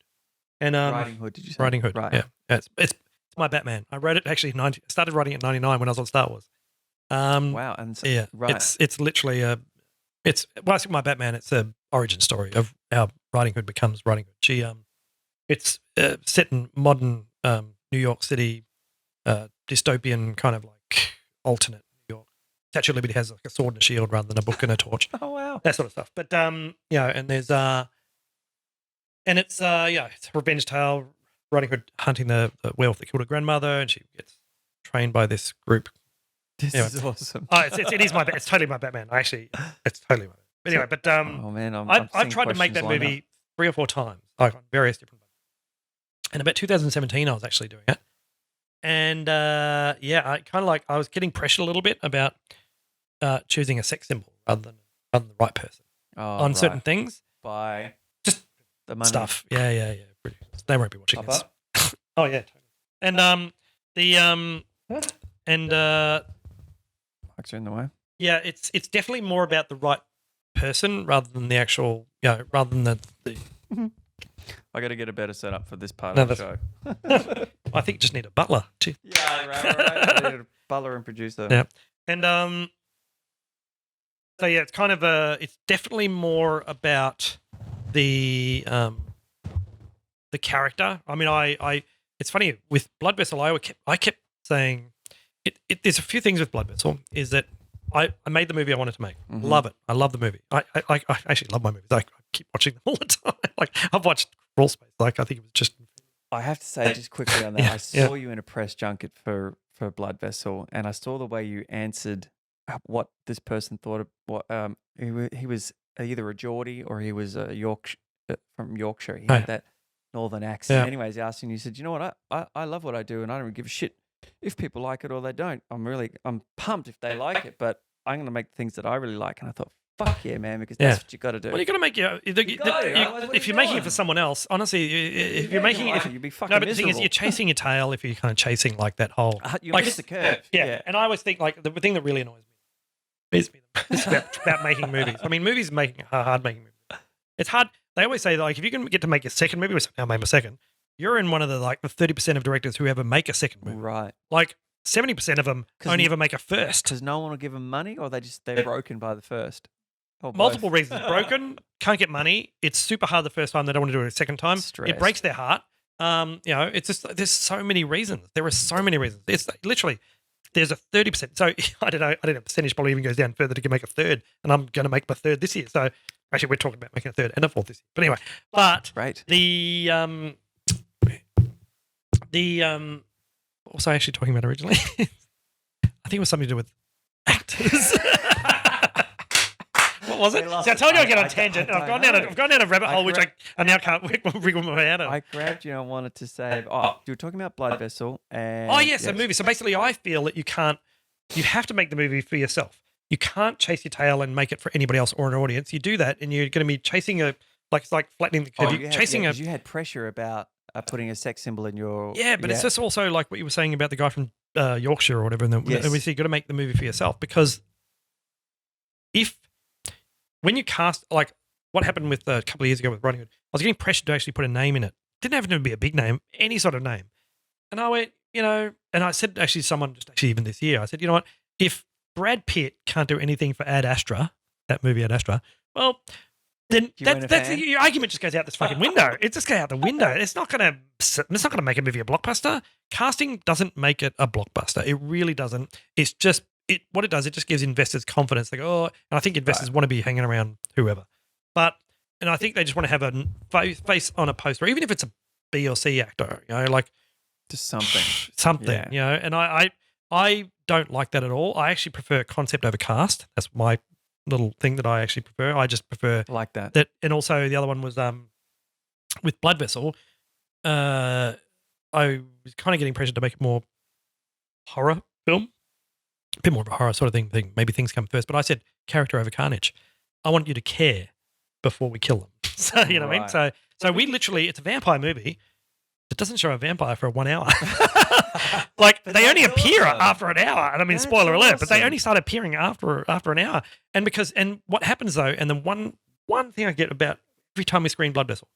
and Riding Hood. Did you say Riding Hood? Right. Yeah, it's my Batman. I wrote it actually started writing it in '99 when I was on Star Wars. Wow. And so, Yeah, right. it's literally it's my Batman. It's a origin story of how Riding Hood becomes Riding Hood. It's set in modern New York City, dystopian kind of like alternate New York. Statue of Liberty has like a sword and a shield rather than a book and a torch. Oh wow. That sort of stuff. But and there's it's a revenge tale. Riding Hood hunting the werewolf that killed her grandmother, and she gets trained by this group. This Anyway. is awesome. Oh, it is my it's totally my Batman. It's totally my Batman. But anyway, but Oh man, I've seeing tried to make questions that lined up. movie 3 or 4 times, like on various different ones. And about 2017, I was actually doing it, and I kind of like I was getting pressured a little bit about choosing a sex symbol rather than the right person on certain things. By Just the money stuff. Yeah. Pretty. They won't be watching Pop this. up? Oh yeah, totally. And Mics are in the way. yeah, it's definitely more about the right person rather than the actual, rather than the I got to get a better setup for this part No, of the show. I think you just need a butler. Gee. Yeah, right. I need a butler and producer. Yeah. And so yeah, it's kind of it's definitely more about the character. I mean, I it's funny with Blood Vessel. I kept saying there's a few things with Blood Vessel is that I made the movie I wanted to make. Mhm. Love it. I love the movie. I actually love my movies. I keep watching them all the time. Like I've watched Crawl Space. Like I think it was just. I have to say just quickly on that, Yeah, I saw you in a press junket for Blood Vessel, and I saw the way you answered what this person thought of what he was either a Geordie or he was a from Yorkshire. He had that northern accent. Yeah. Anyways, he asked, and you said, "You know what? I love what I do, and I don't really give a shit if people like it or they don't. I'm pumped if they like it, but I'm going to make things that I really like." And I thought, fuck yeah, man, because that's Yeah. what you got to do. Well, you got to make your. If you're making it for someone else, honestly, if you're making it, you'd be fucking no, but the miserable. thing is, you're chasing your tail if you're kind of chasing like that whole. You like miss the curve. Yeah. And I always think like the thing that really annoys me is about making movies. I mean, movies are hard making movies. It's hard. They always say like if you can get to make a second movie, which I made my second, you're in one of the 30% of directors who ever make a second movie. Right. Like 70% of them only ever make a first. Because no one will give them money, or they're broken by the first. Multiple reasons. Broken, can't get money. It's super hard the first time. They don't want to do it a second time. It breaks their heart. It's just there's so many reasons. There are so many reasons. It's literally there's a 30%. So I don't know. The percentage probably even goes down further to make a third, and I'm going to make my third this year. So actually, we're talking about making a third and a fourth this year. But anyway, right. What was I actually talking about originally? I think it was something to do with actors. What was it? See, I told you I'd get on a tangent. I've gone down a rabbit hole, which I now can't wriggle my way out of. I grabbed you. I wanted to say, you were talking about blood vessel and. Oh yes, a movie. So basically, I feel that you have to make the movie for yourself. You can't chase your tail and make it for anybody else or an audience. You do that, and you're going to be chasing it's like flattening the curve. You had pressure about putting a sex symbol in your. Yeah, but it's just also like what you were saying about the guy from Yorkshire or whatever. And obviously, you've got to make the movie for yourself because when you cast, like what happened with a couple of years ago with Ronnie Hood, I was getting pressured to actually put a name in it. Didn't have to be a big name, any sort of name. And I went, and I said actually someone just actually even this year, I said, you know what, if Brad Pitt can't do anything for Ad Astra, that movie Ad Astra, well, then your argument just goes out this fucking window. It just goes out the window. It's not going to make a movie a blockbuster. Casting doesn't make it a blockbuster. It really doesn't. It's just what it does. It just gives investors confidence. They go, and I think investors want to be hanging around whoever. And I think they just want to have a face on a poster, even if it's a B or C actor. Like just something. Yeah. And I don't like that at all. I actually prefer concept over cast. That's my little thing that I actually prefer. I just prefer like that. And also the other one was with Blood Vessel. I was kind of getting pressured to make it more horror film, a bit more of a horror sort of thing. Maybe things come first, but I said character over carnage. I want you to care before we kill them. So you know what I mean. So we literally, it's a vampire movie. It doesn't show a vampire for 1 hour. Like they only appear after an hour. And I mean, spoiler alert, but they only start appearing after an hour. And what happens though, and the one thing I get about every time we screen Blood Vessel,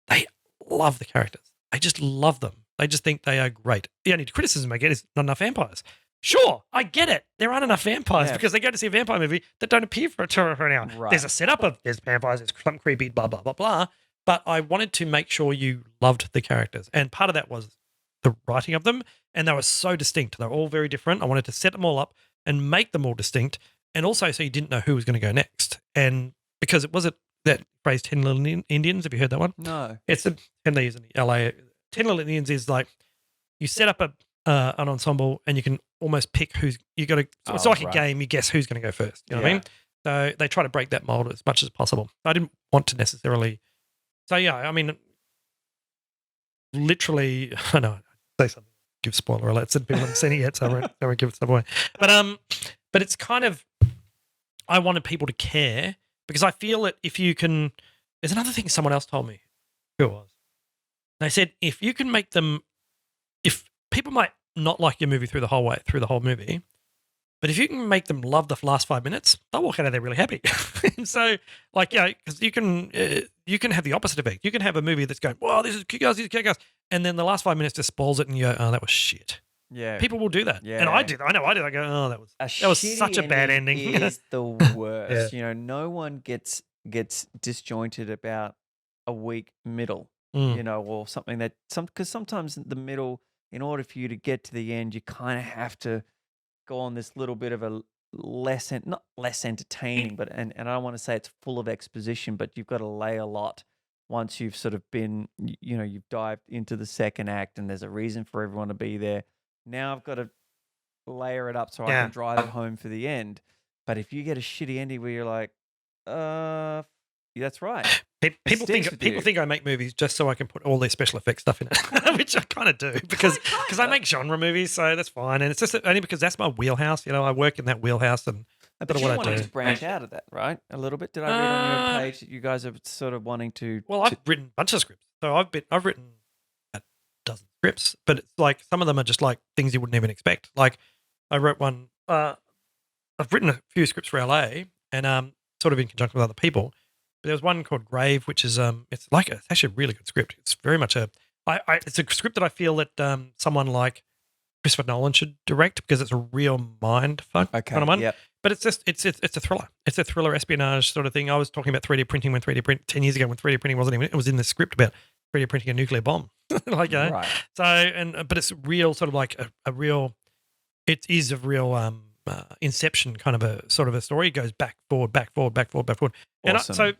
they love the characters. They just love them. They just think they are great. The only criticism I get is not enough vampires. Sure, I get it. There aren't enough vampires because they go to see a vampire movie that don't appear for an hour. Right. There's a setup of there's vampires, there's something creepy, blah, blah, blah, blah. But I wanted to make sure you loved the characters. And part of that was the writing of them. And they were so distinct. They're all very different. I wanted to set them all up and make them all distinct. And also so you didn't know who was going to go next. And because it wasn't that phrase 10 Little Indians. Have you heard that one? No. It's 10 they use in LA. 10 Little Indians is like you set up an ensemble and you can almost pick who's you got to. It's like a game. You guess who's going to go first. You know what I mean? So they try to break that mold as much as possible. I didn't want to necessarily. So yeah, I mean, literally, I know. Say something. Give spoiler alerts and people haven't seen it yet, so I won't give it stuff away. But it's kind of. I wanted people to care because I feel that if you can. There's another thing someone else told me. Who it was? They said if you can make them. If people might not like your movie through the whole movie, but if you can make them love the last 5 minutes, they'll walk out of there really happy. And so, like, because you can have the opposite effect. You can have a movie that's going, "Wow, this is kick-ass," and then the last 5 minutes just spoils it, and you go, "Oh, that was shit." Yeah, people will do that, and I did. I know I did. I go, "Oh, that was such a bad ending." Is the worst. You know, no one gets disjointed about a weak middle. You know, or something that because sometimes the middle, in order for you to get to the end, you kind of have to go on this little bit of a not less entertaining, but and I don't want to say it's full of exposition, but you've got to lay a lot once you've sort of been, you know, you've dived into the second act and there's a reason for everyone to be there. Now I've got to layer it up so I can drive it home for the end. But if you get a shitty ending where you're like, that's right. People think I make movies just so I can put all their special effects stuff in it, which I kind of do because I make genre movies, so that's fine. And it's just only because that's my wheelhouse. You know, I work in that wheelhouse, and But sort you're of what I wanting do. to branch out of that, right? A little bit. Did I read on your page that you guys are sort of wanting to? Well, I've written a bunch of scripts. So I've written a dozen scripts, but it's like some of them are just like things you wouldn't even expect. Like I wrote one. I've written a few scripts for LA, and sort of in conjunction with other people. But there was one called Grave, which is it's actually a really good script. It's very much it's a script that I feel that someone like Christopher Nolan should direct because it's a real mind fuck kind of one. Yep. But it's just it's a thriller. It's a thriller espionage sort of thing. I was talking about 3D printing when 10 years ago when 3D printing wasn't even, it was in the script about 3D printing a nuclear bomb. Like Right. so but it's real sort of like a real, it is a real Inception kind of a sort of a story. It goes back forward, back forward, back forward, back forward. And Awesome.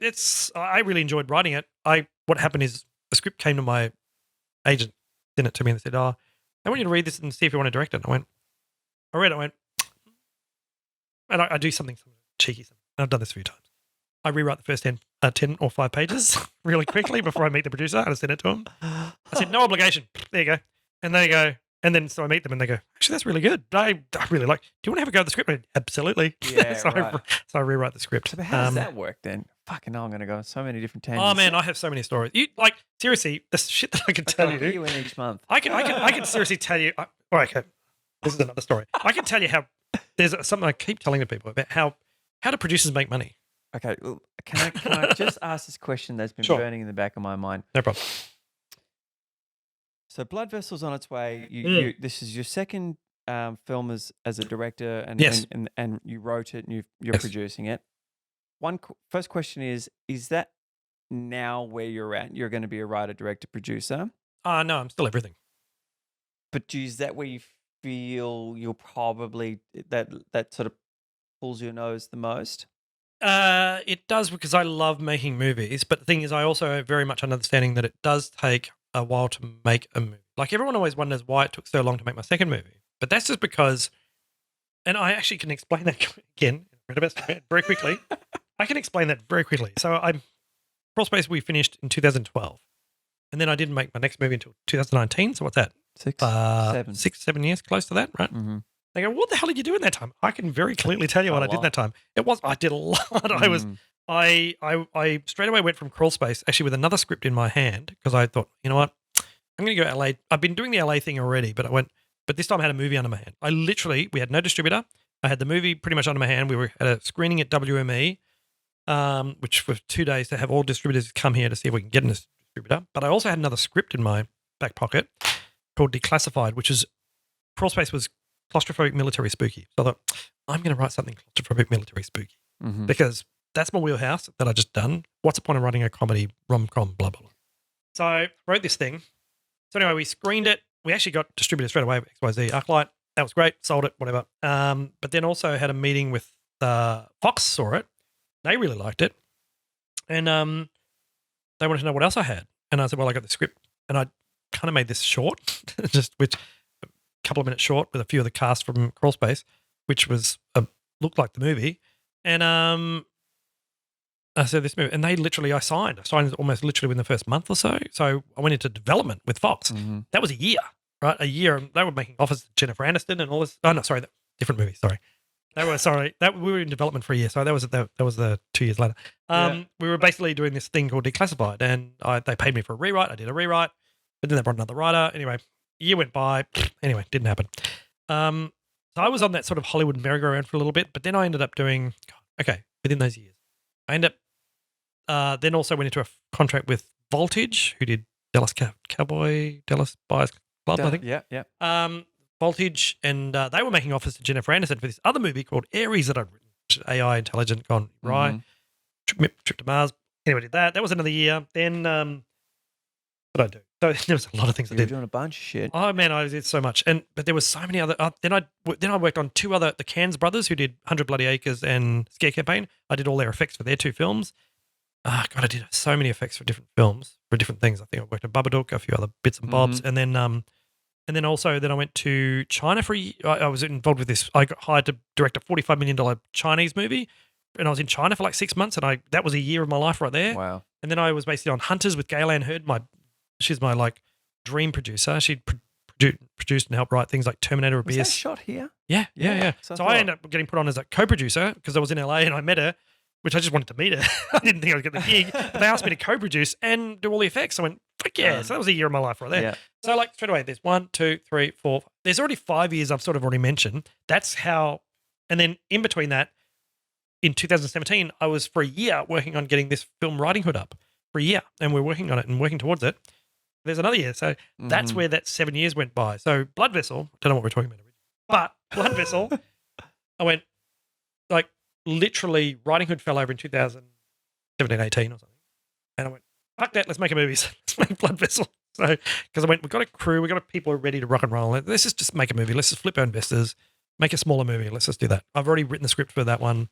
I really enjoyed writing it. What happened is the script came to my agent, sent it to me and said, "Oh, I want you to read this and see if you want to direct it." And I read it, I went, and I do something cheeky. And I've done this a few times. I rewrite the first 10 or 5 pages really quickly before I meet the producer and I send it to him. I said, "No obligation." There you go. And they go, and then so I meet them and they go, "Actually, that's really good. I really like. Do you want to have a go at the script?" I went, "Absolutely." Yeah, so, right. so I rewrite the script. So how does that work then? Fucking hell, I'm going to go on so many different tangents. Oh man, I have so many stories. You like seriously, the shit that I can tell I'll get you. you in each month. I can seriously tell you. All right, okay. This is another story. I can tell you how there's something I keep telling the people about how do producers make money. Okay, well, can I just ask this question that's been Sure. burning in the back of my mind? No problem. So Blood Vessel's on its way. This is your second film as a director, and Yes. and you wrote it and you're Yes. producing it. First question is that now where you're at? You're going to be a writer, director, producer. No, I'm still everything. But is that where you feel you'll probably that sort of pulls your nose the most? It does because I love making movies, but the thing is, I also have very much understanding that it does take a while to make a movie. Like everyone always wonders why it took so long to make my second movie, but that's just because, and I actually can explain that again very quickly. I can explain that very quickly. So Crawl Space we finished in 2012, and then I didn't make my next movie until 2019. So what's that? 7. 7 years, close to that, right? Mm-hmm. They go, "What the hell did you do in that time?" I can very clearly tell you what I did in that time. I did a lot. I straight away went from Crawl Space actually with another script in my hand because I thought, you know what, I'm going to go to LA. I've been doing the LA thing already, but but this time I had a movie under my hand. We had no distributor. I had the movie pretty much under my hand. We were at a screening at WME, which for 2 days to have all distributors come here to see if we can get a distributor. But I also had another script in my back pocket called Declassified, which is Crawl Space was claustrophobic military spooky. So I thought, I'm going to write something claustrophobic military spooky because that's my wheelhouse that I just done. What's the point of writing a comedy, rom-com, blah, blah, blah. So I wrote this thing. So anyway, we screened it. We actually got distributed straight away with XYZ Arclight. That was great. Sold it, whatever. But then also had a meeting with Fox, saw it. They really liked it. And they wanted to know what else I had. And I said, well, I got the script. And I kind of made this short, just a couple of minutes short with a few of the cast from Crawl Space, which was looked like the movie. And I said this movie, and I signed almost literally within the first month or so. So I went into development with Fox. Mm-hmm. That was a year, right? A year. They were making offers to Jennifer Aniston and all this. Oh no, sorry, different movie. Sorry. We were in development for a year, so that was the 2 years later. We were basically doing this thing called Declassified, and they paid me for a rewrite. I did a rewrite, but then they brought another writer. Anyway, a year went by. Anyway, didn't happen. So I was on that sort of Hollywood merry-go-round for a little bit, but then I ended up doing within those years, I ended up then also went into a contract with Voltage, who did Dallas Cowboy, Dallas Buyers Club, I think. Yeah. Voltage, and they were making offers to Jennifer Aniston for this other movie called Ares that I'd written, which is AI, intelligent, gone awry, trip to Mars. Anyway, did that. That was another year. Then what did I do? So there was a lot of things I did. You were doing a bunch of shit. Oh man, I did so much, but there was so many other. Then I worked on two other, the Cairns brothers who did 100 Bloody Acres and Scare Campaign. I did all their effects for their two films. God, I did so many effects for different films for different things. I think I worked at Babadook, a few other bits and bobs, and then I went to China for a year. I was involved with this. I got hired to direct a $45 million Chinese movie, and I was in China for like 6 months, and that was a year of my life right there. Wow. And then I was basically on Hunters with Gaylan Hurd. She's my like dream producer. She produced and helped write things like Terminator Was that Abyss. shot here? Yeah. So I ended up getting put on as a co-producer because I was in LA and I met her, which I just wanted to meet her. I didn't think I would get the gig, but they asked me to co-produce and do all the effects. I went, fuck yeah. So that was a year of my life right there. Yeah. So like straight away, there's 1, 2, 3, 4. There's already 5 years I've sort of already mentioned. That's how, and then in between that, in 2017, I was for a year working on getting this film Riding Hood up for a year, and we're working on it and working towards it. There's another year. So that's where that 7 years went by. So Blood Vessel, don't know what we're talking about, but Blood Vessel, I went like literally Riding Hood fell over in 2017, 18 or something. And I went, fuck that, let's make a movie. Let's make Blood Vessel. So, because I went, we've got a crew, we've got people who are ready to rock and roll. Let's just make a movie. Let's just flip our investors, make a smaller movie. Let's just do that. I've already written the script for that one.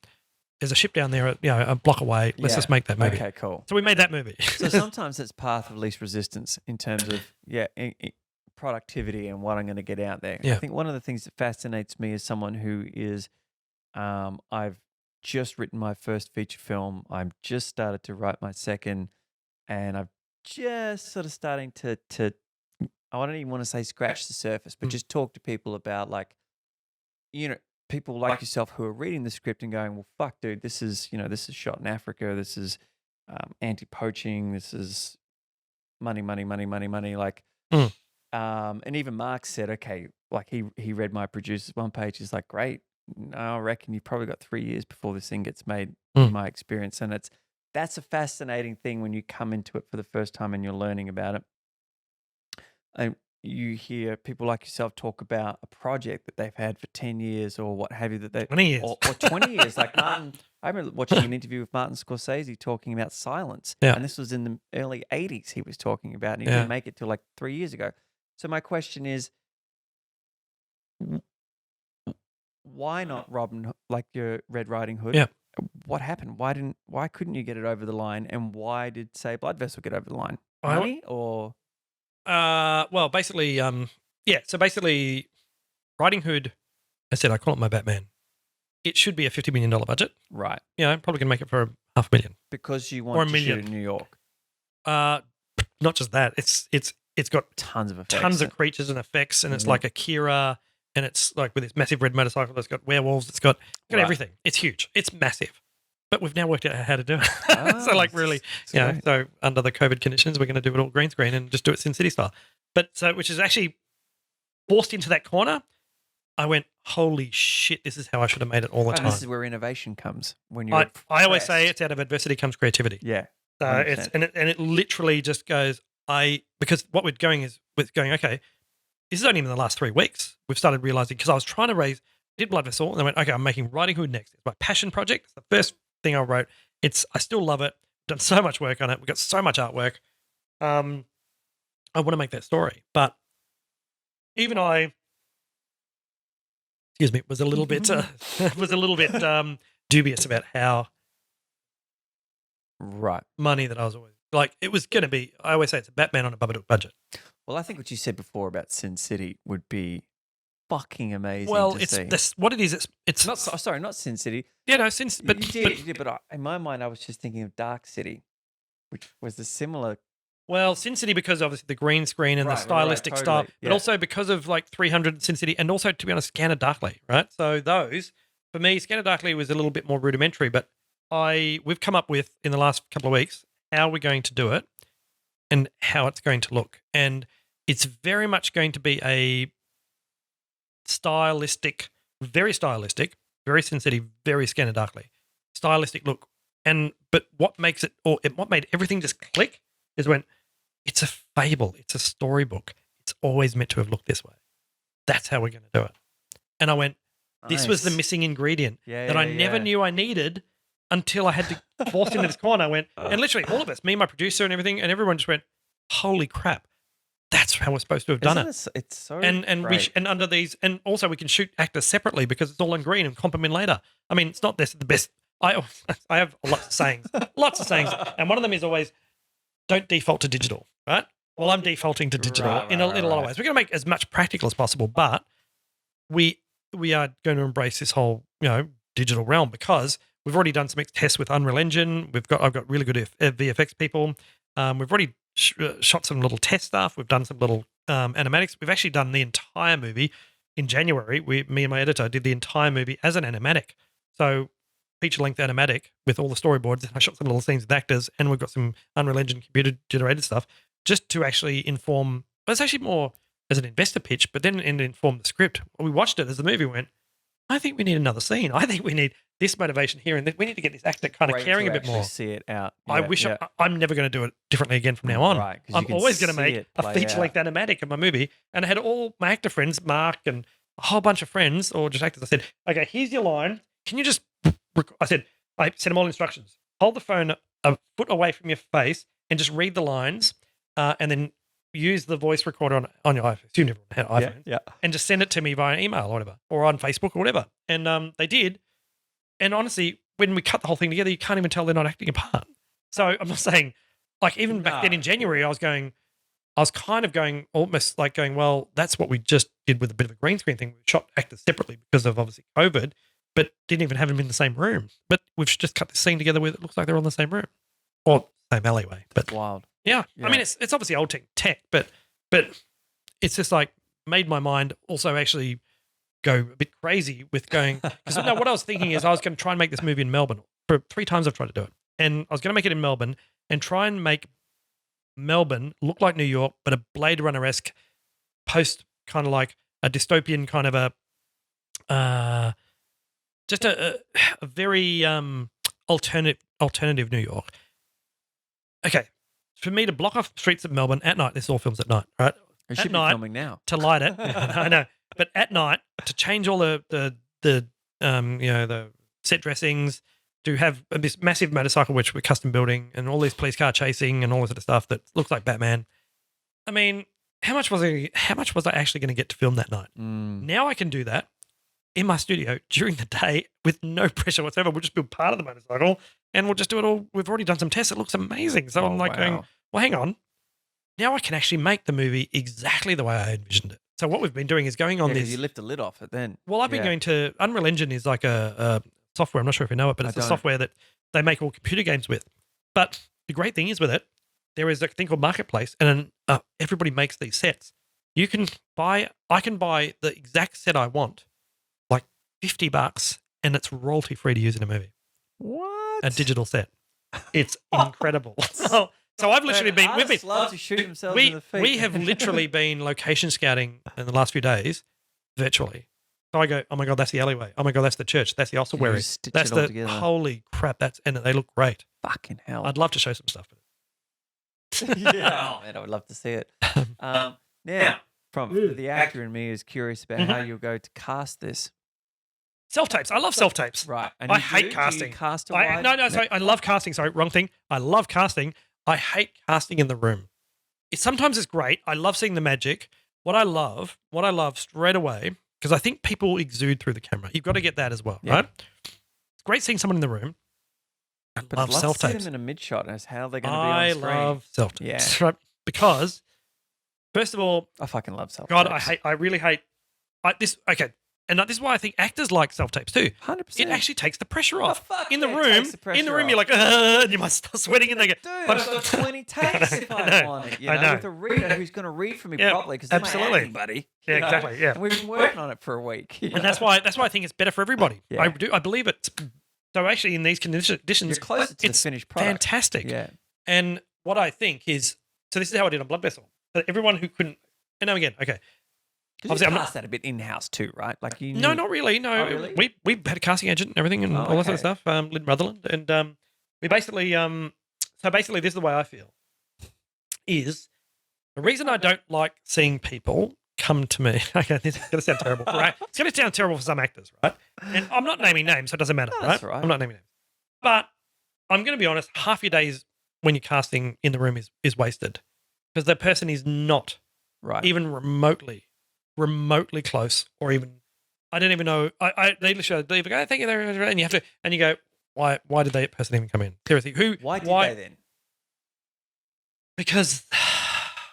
There's a ship down there, a block away. Let's just make that movie. Okay, cool. So we made that movie. So sometimes it's path of least resistance in terms of productivity and what I'm going to get out there. Yeah. I think one of the things that fascinates me as someone who is, I've just written my first feature film. I've just started to write my second, and I've just sort of starting to I don't even want to say scratch the surface, but just talk to people about people like yourself who are reading the script and going, well, fuck, dude, this is shot in Africa. This is anti-poaching. This is money. Like, and even Mark said, okay, like he read my producer's one page. He's like, great. No, I reckon you've probably got 3 years before this thing gets made, in my experience. And that's a fascinating thing when you come into it for the first time and you're learning about it. And you hear people like yourself talk about a project that they've had for 10 years or what have you, 20 years. Or 20 years. Like Martin, I remember watching an interview with Martin Scorsese talking about silence. Yeah. And this was in the early 80s he was talking about, and he didn't make it till like 3 years ago. So my question is, why not Robin, like your Red Riding Hood? Yeah. What happened? Why couldn't you get it over the line? And why did, say, Blood Vessel get over the line? Money or? Well, basically, So basically, Riding Hood, I said I call it my Batman. It should be a $50 million budget. Right. Probably gonna make it for $500,000 because you or want $1 to million shoot in New York. Not just that. It's got Tons of effects. tons of creatures and effects, and it's like Akira, and it's like with this massive red motorcycle. It's got werewolves. It's got everything. It's huge. It's massive. But we've now worked out how to do it. So like really, so under the COVID conditions, we're going to do it all green screen and just do it Sin City style. But so, which is actually forced into that corner. I went, holy shit, this is how I should have made it all the time. This is where innovation comes. When you're I always say it's out of adversity comes creativity. Yeah. So 100%. it literally just goes, because what we're going is with going, okay, this is only in the last 3 weeks. We've started realizing, because I was trying to did Blood Vessel, and I went, okay, I'm making Riding Hood next. It's my passion project. It's the first thing I wrote. I still love it. Done so much work on it. We've got so much artwork. I want to make that story. But even was a little bit dubious about how money that I was always like. It was going to be. I always say it's a Batman on a Babadook budget. Well, I think what you said before about Sin City would be fucking amazing. Well, to it's see. this. What it is. It's not. Sorry, not Sin City. Yeah, no, Sin. But in my mind, I was just thinking of Dark City, which was a similar. Well, Sin City, because obviously the green screen and the stylistic style, but also because of like 300 Sin City, and also, to be honest, Scanner Darkly, right? So those, for me, Scanner Darkly was a little bit more rudimentary, but we've come up with, in the last couple of weeks, how we're going to do it and how it's going to look. And it's very much going to be a stylistic, very Sin City, very Scanner Darkly, stylistic look. But what makes it, what made everything just click is when it's a fable, it's a storybook. It's always meant to have looked this way. That's how we're going to do it. And I went, this was the missing ingredient that I never knew I needed until I had to force into this corner. I went, and literally all of us, me, my producer and everything, and everyone just went, holy crap. That's how we're supposed to have done it. It's so and great. and under these, and also we can shoot actors separately because it's all in green and comp them in later. I mean, it's not the best. I have lots of sayings, and one of them is always, don't default to digital, right? Well, I'm defaulting to digital in a lot of ways. We're going to make as much practical as possible, but we are going to embrace this whole digital realm because we've already done some tests with Unreal Engine. I've got really good VFX people. We've already shot some little test stuff. We've done some little animatics. We've actually done the entire movie in January. Me and my editor did the entire movie as an animatic. So feature-length animatic with all the storyboards, and I shot some little scenes with actors, and we've got some Unreal Engine computer-generated stuff just to actually inform. But it's actually more as an investor pitch, but then inform the script. We watched it as the movie went, I think we need another scene. I think we need this motivation here, and we need to get this actor kind of caring a bit more. See it out. I wish I'm never going to do it differently again from now on. Right, I'm always going to make a feature-length animatic of my movie, and I had all my actor friends, Mark and a whole bunch of friends, or just actors. I said, okay, here's your line. Can you just... I sent them all instructions. Hold the phone a foot away from your face and just read the lines, and then use the voice recorder on your iPhone. You never had iPhones. And just send it to me via email or whatever, or on Facebook or whatever. And they did. And honestly, when we cut the whole thing together, you can't even tell they're not acting a part. So I'm not saying, like, even back then in January, I was kind of going, almost like going, well, that's what we just did with a bit of a green screen thing. We shot actors separately because of obviously COVID, but didn't even have them in the same room. But we've just cut this scene together where it looks like they're all in the same room or same alleyway. But it's wild. Yeah. I mean, it's obviously old tech, but it's just like made my mind also actually go a bit crazy with going, because what I was thinking is I was going to try and make this movie in Melbourne. For 3 times I've tried to do it. And I was going to make it in Melbourne and try and make Melbourne look like New York, but a Blade Runner-esque post, kind of like a dystopian kind of just a very alternative New York. Okay, for me to block off the streets of Melbourne at night, this is all films at night, right? It should be filming now. To light it. I know. But at night, to change all the set dressings, to have this massive motorcycle which we're custom building, and all these police car chasing and all this sort of stuff that looks like Batman. I mean, how much was I actually going to get to film that night? Now I can do that in my studio during the day with no pressure whatsoever. We'll just build part of the motorcycle and we'll just do it all. We've already done some tests. It looks amazing. So I'm like going, well, hang on. Now I can actually make the movie exactly the way I envisioned it. So what we've been doing is going on this. You lift the lid off it then. Well, I've been going to Unreal Engine is like a software. I'm not sure if you know it, but it's a software that they make all computer games with. But the great thing is with it, there is a thing called Marketplace, and everybody makes these sets. I can buy the exact set I want, like $50, and it's royalty free to use in a movie. What? A digital set. It's incredible. So I've literally been. We've been. Love to shoot themselves in the feet. We have literally been location scouting in the last few days, virtually. So I go, oh my god, that's the alleyway. Oh my god, that's the church. That's the ossuary. That's the together. Holy crap! And they look great. Fucking hell! I'd love to show some stuff. Yeah, oh, man, I would love to see it. Now, from the actor in me is curious about how you'll go to cast this. Self-tapes. I love self-tapes. Right. And I hate casting. Do you cast a wide? No, sorry. I love casting. Sorry, wrong thing. I love casting. I hate casting in the room. Sometimes it's great. I love seeing the magic. What I love straight away, because I think people exude through the camera. You've got to get that as well, right? It's great seeing someone in the room. I love self-tapes. To see them in a mid-shot as how they're going to be on screen. I love self-tapes. Yeah. Right? Because, first of all, I fucking love self-tapes. God, I really hate this. Okay. And this is why I think actors like self-tapes too. 100%. It actually takes the pressure off. In the room, you're like, and you might start sweating and they go, dude, I've got 20 takes if I want it. You know, with a reader who's going to read for me properly, because absolutely, buddy. Yeah, exactly. Yeah, and we've been working on it for a week. And that's why I think it's better for everybody. Yeah. I believe it. So actually, in these conditions, you're closer to the finished product. Fantastic. Yeah. And what I think is, so this is how I did on Blood Vessel. So everyone who couldn't, and again, okay. Because you cast that a bit in-house too, right? Like you. No, not really. No, we had a casting agent and everything and all that sort of stuff. Lynn Rutherland, and we basically so basically this is the way I feel. Is the reason I don't like seeing people come to me. Okay, this is going to sound terrible, right? It's going to sound terrible for some actors, right? And I'm not naming names, so it doesn't matter, right? That's right. I'm not naming names, but I'm going to be honest. Half your days when you're casting in the room is wasted because the person is not even remotely close, or even I don't even know. They literally go, thank you, and you have to, and you go, why did that person even come in? Seriously, why did they then? Because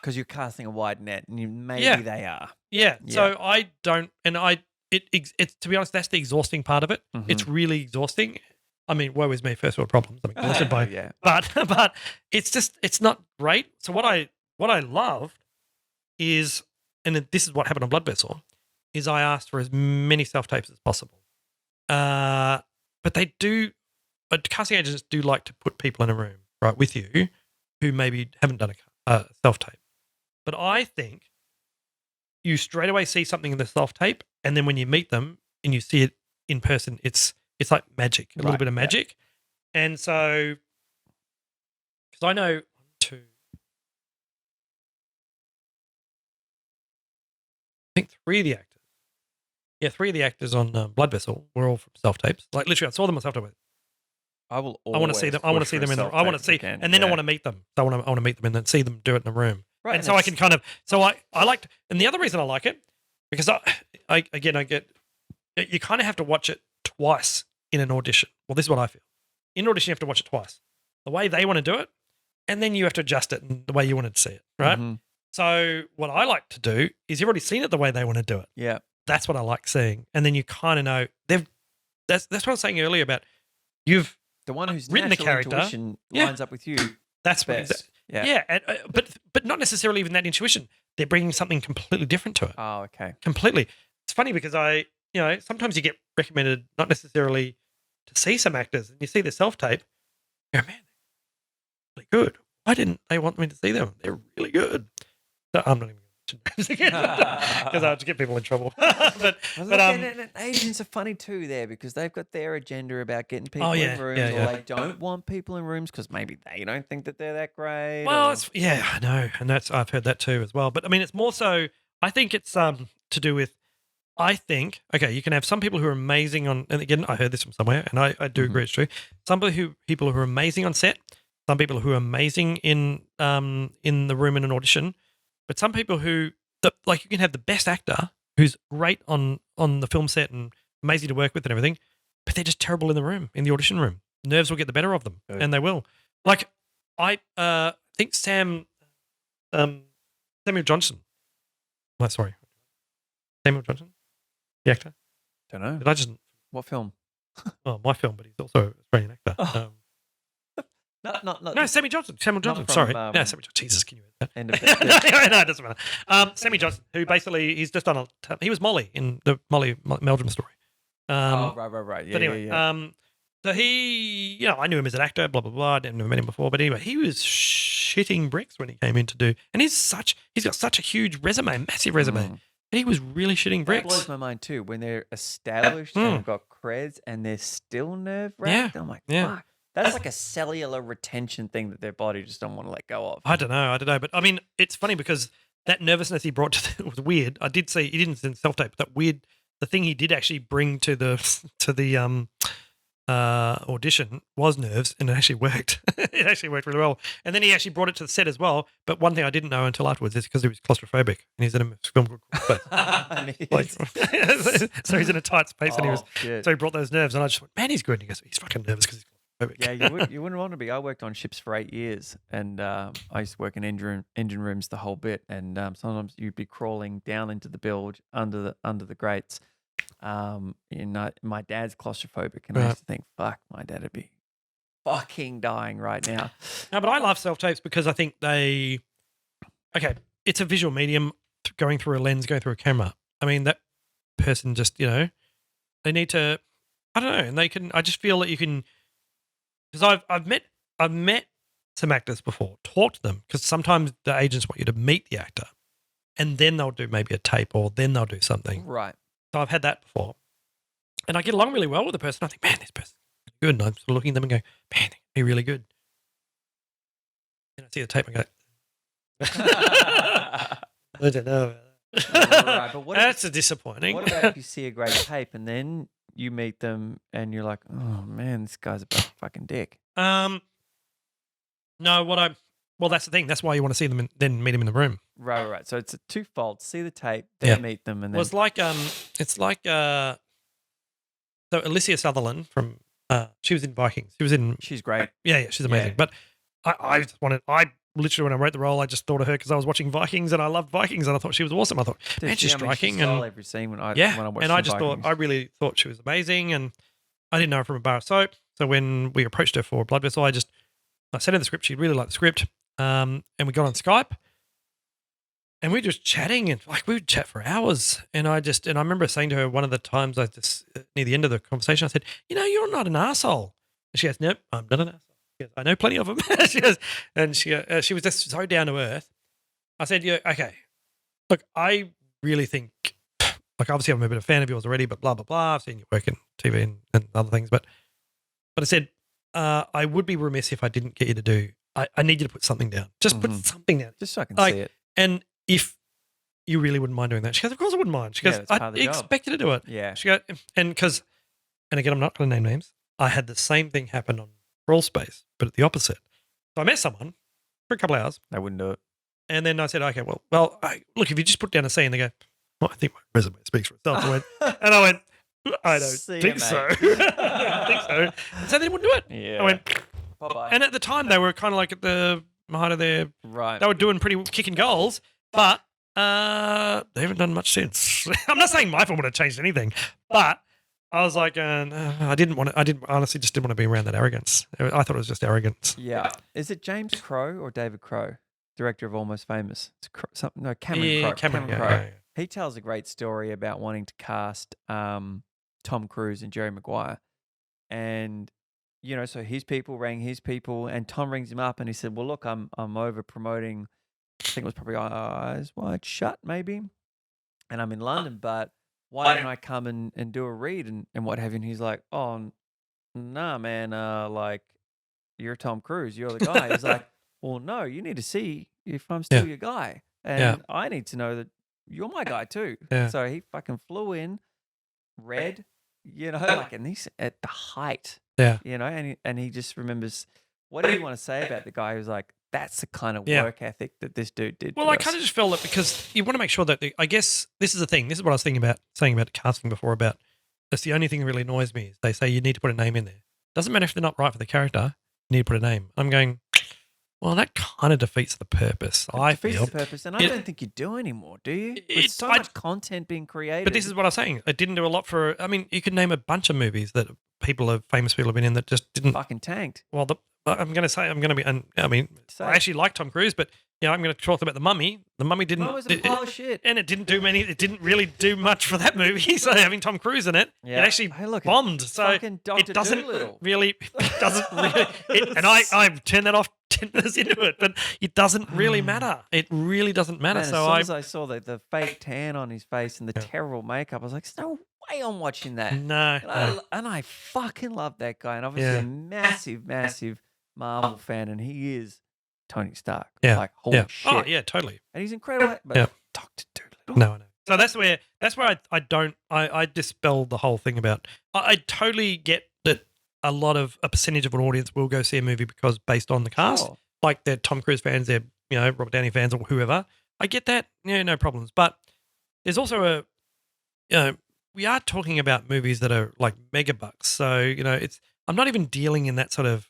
you're casting a wide net, and maybe they are. Yeah. So I don't, and it's to be honest, that's the exhausting part of it. Mm-hmm. It's really exhausting. I mean, woe is me, first world problems. I'm exhausted by, but it's just it's not great. So what I loved is, and this is what happened on Blood Vessel, is I asked for as many self-tapes as possible. But they do, casting agents do like to put people in a room, right, with you who maybe haven't done a self-tape. But I think you straight away see something in the self-tape, and then when you meet them and you see it in person, it's like magic, a little bit of magic. And so, because I know 2, I think 3 of the actors. Yeah, 3 of the actors on Blood Vessel were all from self-tapes. Like literally, I saw them on self-tape. I will. I want to see them. I want to see them in the. I want to see, and then I want to meet them. So I want to meet them and then see them do it in the room. Right, and so I can kind of. So I like, and the other reason I like it because I get you kind of have to watch it twice in an audition. Well, this is what I feel. In an audition, you have to watch it twice. The way they want to do it, and then you have to adjust it in the way you wanted to see it. Right. Mm-hmm. So what I like to do is you've already seen it the way they want to do it. Yeah. That's what I like seeing, and then you kind of know they've. That's what I was saying earlier about you've. The one who's written the natural character intuition lines up with you. That's best. Yeah. And, but not necessarily even that intuition. They're bringing something completely different to it. Oh, okay. Completely. It's funny because sometimes you get recommended not necessarily to see some actors, and you see their self-tape. You go, man, they're really good. Why didn't they want me to see them? They're really good. So I'm not even because I have to get people in trouble. but agents are funny too there because they've got their agenda about getting people in rooms, yeah. or they don't want people in rooms because maybe they don't think that they're that great. Well, I know, and I've heard that too as well. But I mean, it's more so. I think it's to do with. I think you can have some people who are amazing on, and again, I heard this from somewhere, and I do agree it's true. Some people who are amazing on set, some people who are amazing in the room in an audition. But some people who, you can have the best actor who's great on the film set and amazing to work with and everything, but they're just terrible in the room, in the audition room. Nerves will get the better of them, and they will. Like, I think Samuel Johnson. Oh, sorry. Samuel Johnson? The actor? Don't know. Did I just... What film? Oh, my film, but he's also an Australian actor. Oh. No, Sammy Johnson. Samuel Johnson. Sorry. No, Sammy Johnson. Jesus, can you read that? End of it. No, it doesn't matter. Sammy Johnson, who basically he's just done he was Molly in the Molly Meldrum story. Right. Yeah, but anyway, so he, I knew him as an actor. Blah blah blah. I never met him before, but anyway, he was shitting bricks when he came in to do, and he's got such a huge resume, massive resume, and he was really shitting bricks. That blows my mind too when they're established and have got creds and they're still nerve wracked. I'm like, fuck. That's like a cellular retention thing that their body just don't want to let go of. I don't know. But I mean, it's funny because that nervousness he brought it was weird. I did see, he didn't send self-tape, but that weird, the thing he did actually bring to the audition was nerves, and it actually worked. It actually worked really well. And then he actually brought it to the set as well. But one thing I didn't know until afterwards is because he was claustrophobic and he's in a film called so he's in a tight space and so he brought those nerves, and I just went, man, he's good. And he goes, he's fucking nervous because he's yeah, you wouldn't want to be. I worked on ships for 8 years, and I used to work in engine rooms the whole bit. And sometimes you'd be crawling down into the bilge under the grates. My dad's claustrophobic, and I used to think, "Fuck, my dad would be fucking dying right now." No, but I love self-tapes because I think it's a visual medium going through a lens, going through a camera. I mean, that person just they need to. I don't know, and they can. I just feel that you can. Because I've met some actors before, talked to them, because sometimes the agents want you to meet the actor and then they'll do maybe a tape or then they'll do something. Right. So I've had that before. And I get along really well with the person. I think, man, this person's good. And I'm sort of looking at them and going, man, they're really good. And I see the tape and I go, I don't know about that. Right, but that's disappointing. What about if you see a great tape and then you meet them and you're like, oh man, this guy's a fucking dick? No, well, that's the thing. That's why you want to see them and then meet them in the room. Right. So it's a twofold. See the tape, then meet them, and then. Well, it's like so Alicia Sutherland from she was in Vikings. She's great. Yeah, she's amazing. Yeah. But I literally, when I wrote the role, I just thought of her because I was watching Vikings and I loved Vikings and I thought she was awesome. I thought, man, she's striking. She stole every scene when I watched and I just Vikings. thought, I really thought she was amazing, and I didn't know her from a bar of soap. So when we approached her for Blood Vessel, I sent her the script. She really liked the script, and we got on Skype. And we were just chatting, and like we would chat for hours. And I remember saying to her one of the times I just near the end of the conversation, I said, you're not an asshole. And she goes, nope, I'm not an asshole. She goes, I know plenty of them. She goes, and she was just so down to earth. I said, yeah, okay. Look, I really think, like obviously I'm a bit of a fan of yours already, but blah, blah, blah. I've seen you work in TV and other things. But I said, I would be remiss if I didn't get you to do, I need you to put something down. Just put something down. Just so I can Like, see it. And if you really wouldn't mind doing that. She goes, of course I wouldn't mind. She goes, it's part I of the job. expect you to do it. Yeah. She goes, and again, I'm not going to name names. I had the same thing happen on Crawl Space, but at the opposite. So I met someone for a couple of hours. They wouldn't do it. And then I said, okay, well, look, if you just put down a C, and they go, well, I think my resume speaks for itself. I went, I don't See think ya, so. mate. I don't think so. And so they wouldn't do it. Yeah. I went, Bye-bye. and at the time they were kind of like at the height of their, Right. they were doing pretty kicking goals, but they haven't done much since. I'm not saying my film would have changed anything, but I was like, I honestly just didn't want to be around that arrogance. I thought it was just arrogance. Yeah. Is it James Crow or David Crow, director of Almost Famous? It's Cameron Crowe. Cameron Crowe. yeah. He tells a great story about wanting to cast Tom Cruise and Jerry Maguire. And, so his people rang his people, and Tom rings him up and he said, well, look, I'm over promoting, I think it was probably Eyes Wide Shut, maybe. And I'm in London, but why don't I come and do a read and what have you? And he's like, oh, nah, man, like, you're Tom Cruise, you're the guy. He's like, well, no, you need to see if I'm still your guy. And I need to know that you're my guy too. Yeah. So he fucking flew in, read, like, and he's at the height. Yeah. And he just remembers, what do you want to say about the guy who's like, that's the kind of work ethic that this dude did. Well, I kind of just felt it because you want to make sure that, I guess this is the thing. This is what I was saying about casting before about, that's the only thing that really annoys me is they say you need to put a name in there. Doesn't matter if they're not right for the character, you need to put a name. I'm going, well, that kind of defeats the purpose. It defeats the purpose, and I don't think you do anymore, do you? With so much content being created. But this is what I'm saying. It didn't do a lot for, you could name a bunch of movies that famous people have been in that just didn't. Fucking tanked. Well, I actually like Tom Cruise, but I'm going to talk about The Mummy. The Mummy didn't. That was a pile of shit. And it didn't really do much for that movie. So having Tom Cruise in it, it actually bombed. So fucking Dr. it doesn't Dolittle. really, and I turned that off 10 minutes into it, but it doesn't really matter. It really doesn't matter. Man, so as soon as I saw the fake tan on his face and the terrible makeup, I was like, there's no way I'm watching that. No. And I fucking love that guy. And obviously a massive, massive Marvel fan, and he is Tony Stark. Yeah. Like, holy shit. Oh, yeah, totally. And he's incredible. But Dr. Dolittle. No, I know. So that's where I dispel the whole thing about, I totally get that a percentage of an audience will go see a movie because based on the cast, like they're Tom Cruise fans, they're, Robert Downey fans or whoever. I get that. Yeah, no problems. But there's also we are talking about movies that are like mega bucks. So, I'm not even dealing in that sort of,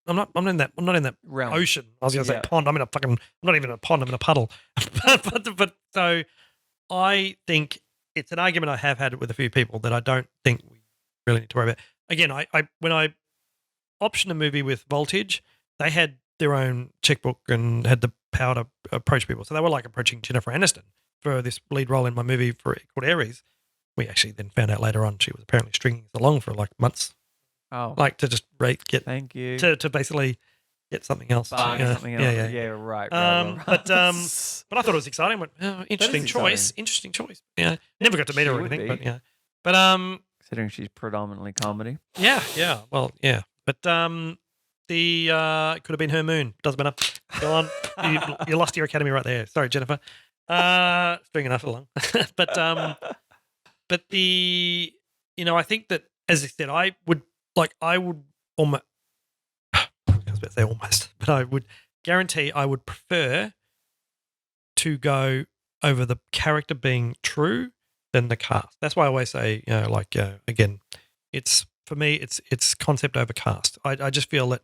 I'm not in that realm. Ocean. I was going to say pond. I'm not even in a pond. I'm in a puddle. but so I think it's an argument I have had with a few people that I don't think we really need to worry about. Again, when I optioned a movie with Voltage, they had their own checkbook and had the power to approach people. So they were like approaching Jennifer Aniston for this lead role in my movie called Aries. We actually then found out later on she was apparently stringing us along for like months. Oh, like to just get thank you to basically get something else. Something else. Yeah, right. But I thought it was exciting. I went, interesting choice. Yeah, never got to meet her or anything, but yeah. But considering she's predominantly comedy. Yeah. Well, yeah. But it could have been her moon. Doesn't matter. Go on. You lost your academy right there. Sorry, Jennifer. String enough along. But the I think that, as I said, I would almost, I was about to say almost, but I would guarantee I would prefer to go over the character being true than the cast. That's why I always say, again, it's, for me, it's concept over cast. I just feel that,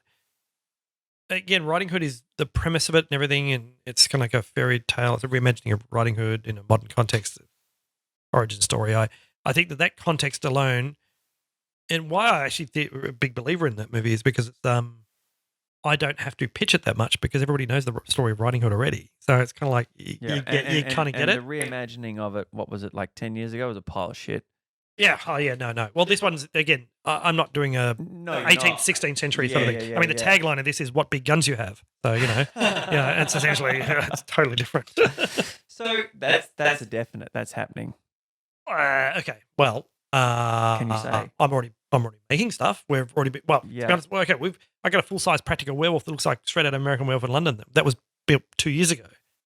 again, Riding Hood is the premise of it and everything, and it's kind of like a fairy tale. It's a reimagining of Riding Hood in a modern context, origin story. I think that context alone, and why I actually a big believer in that movie is because it's I don't have to pitch it that much because everybody knows the story of Riding Hood already. So it's kind of like you kind of get it. The reimagining of it, what was it, like 10 years ago, was a pile of shit. Yeah. Oh, yeah. No. Well, this one's, again, I'm not doing a No, you're 18th, not. 16th century Yeah, sort of thing. yeah, I mean, the yeah. tagline of this is "What big guns you have." So yeah, it's essentially it's totally different. So that's a definite. That's happening. Okay. Well, Can you say? I'm already making stuff. We've already been, well, to Yeah. be honest, okay, I got a full size practical werewolf that looks like straight out of American Werewolf in London. That was built 2 years ago,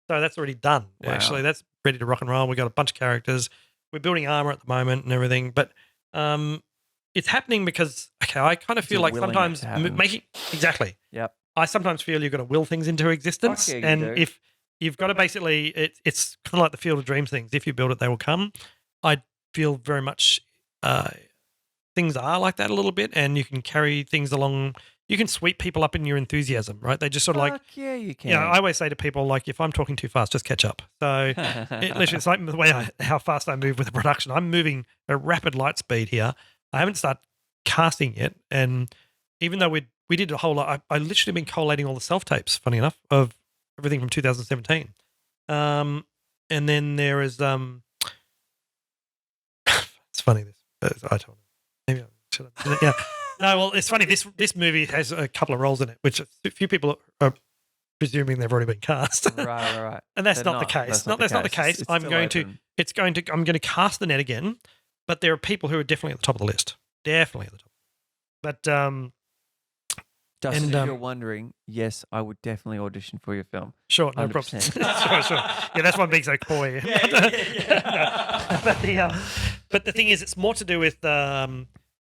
so that's already done. Wow. Actually, that's ready to rock and roll. We got a bunch of characters. We're building armor at the moment and everything, but it's happening because I kind of feel like willing it sometimes to happen. making exactly. Yep. I sometimes feel you've got to will things into existence, Fuck yeah, you and do. if you've got to basically, it's kind of like the Field of Dreams things. If you build it, they will come. I feel very much things are like that a little bit, and you can carry things along. You can sweep people up in your enthusiasm, right? They just sort of like, Fuck yeah, you can. I always say to people, like, if I'm talking too fast, just catch up. So literally, it's like the way how fast I move with the production. I'm moving at rapid light speed here. I haven't started casting yet, and even though we did a whole lot, I literally been collating all the self tapes. Funny enough, of everything from 2017. And then there is it's funny this I don't know. Maybe I should have. Yeah. No, well, it's funny. This movie has a couple of roles in it, which a few people are presuming they've already been cast. Right. And that's They're not the case. That's not the case. It's I'm still going open. I'm going to cast the net again, but there are people who are definitely at the top of the list. Definitely at the top. But Dustin, and, if you're wondering, yes, I would definitely audition for your film. sure, no problem. 100%. sure. Yeah, that's why I'm being so coy. But the thing is, it's more to do with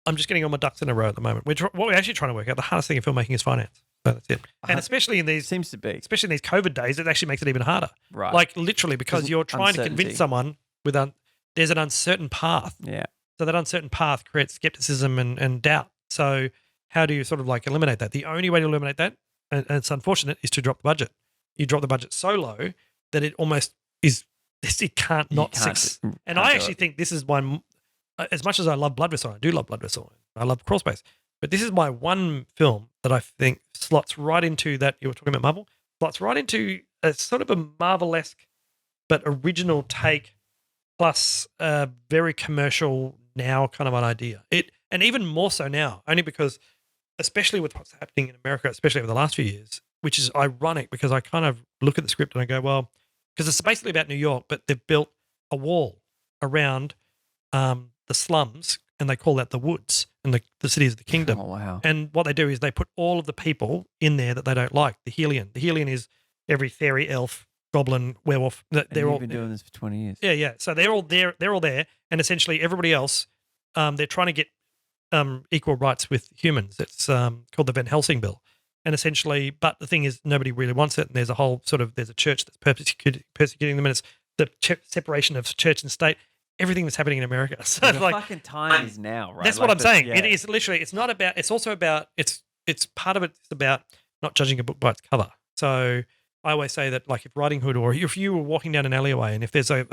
I'm just getting all my ducks in a row at the moment. What we're actually trying to work out, the hardest thing in filmmaking is finance. So that's it. And especially in these Seems to be. especially in these COVID days, it actually makes it even harder. Right. Like literally, because you're trying to uncertainty. convince someone there's an uncertain path. Yeah. So that uncertain path creates skepticism and doubt. So how do you sort of like eliminate that? The only way to eliminate that, and it's unfortunate, is to drop the budget. You drop the budget so low that it almost is, it can't not succeed. And I actually think this is one, as much as I love Blood Vessel, I do love Blood Vessel, I love Crawl Space, but this is my one film that I think slots right into that, you were talking about Marvel, slots right into a sort of a Marvel-esque but original take plus a very commercial now kind of an idea. And even more so now, only because, especially with what's happening in America, especially over the last few years, which is ironic because I kind of look at the script and I go, well, because it's basically about New York, but they've built a wall around the slums, and they call that the woods, and the cities of the kingdom. Oh, wow. And what they do is they put all of the people in there that they don't like. The Hellion. The Hellion is every fairy, elf, goblin, werewolf. They're all been doing this for 20 years. Yeah. So they're all there. They're all there, and essentially everybody else, they're trying to get equal rights with humans. It's called the Van Helsing Bill, and essentially, but the thing is, nobody really wants it. And there's a whole there's a church that's persecuting them, and it's the separation of church and state. Everything that's happening in America. So the fucking time is now, right? That's what I'm saying. It is literally. It's not about. It's also about. It's part of it. It's about not judging a book by its cover. So I always say that, like, if Riding Hood, or if you were walking down an alleyway, and if there's a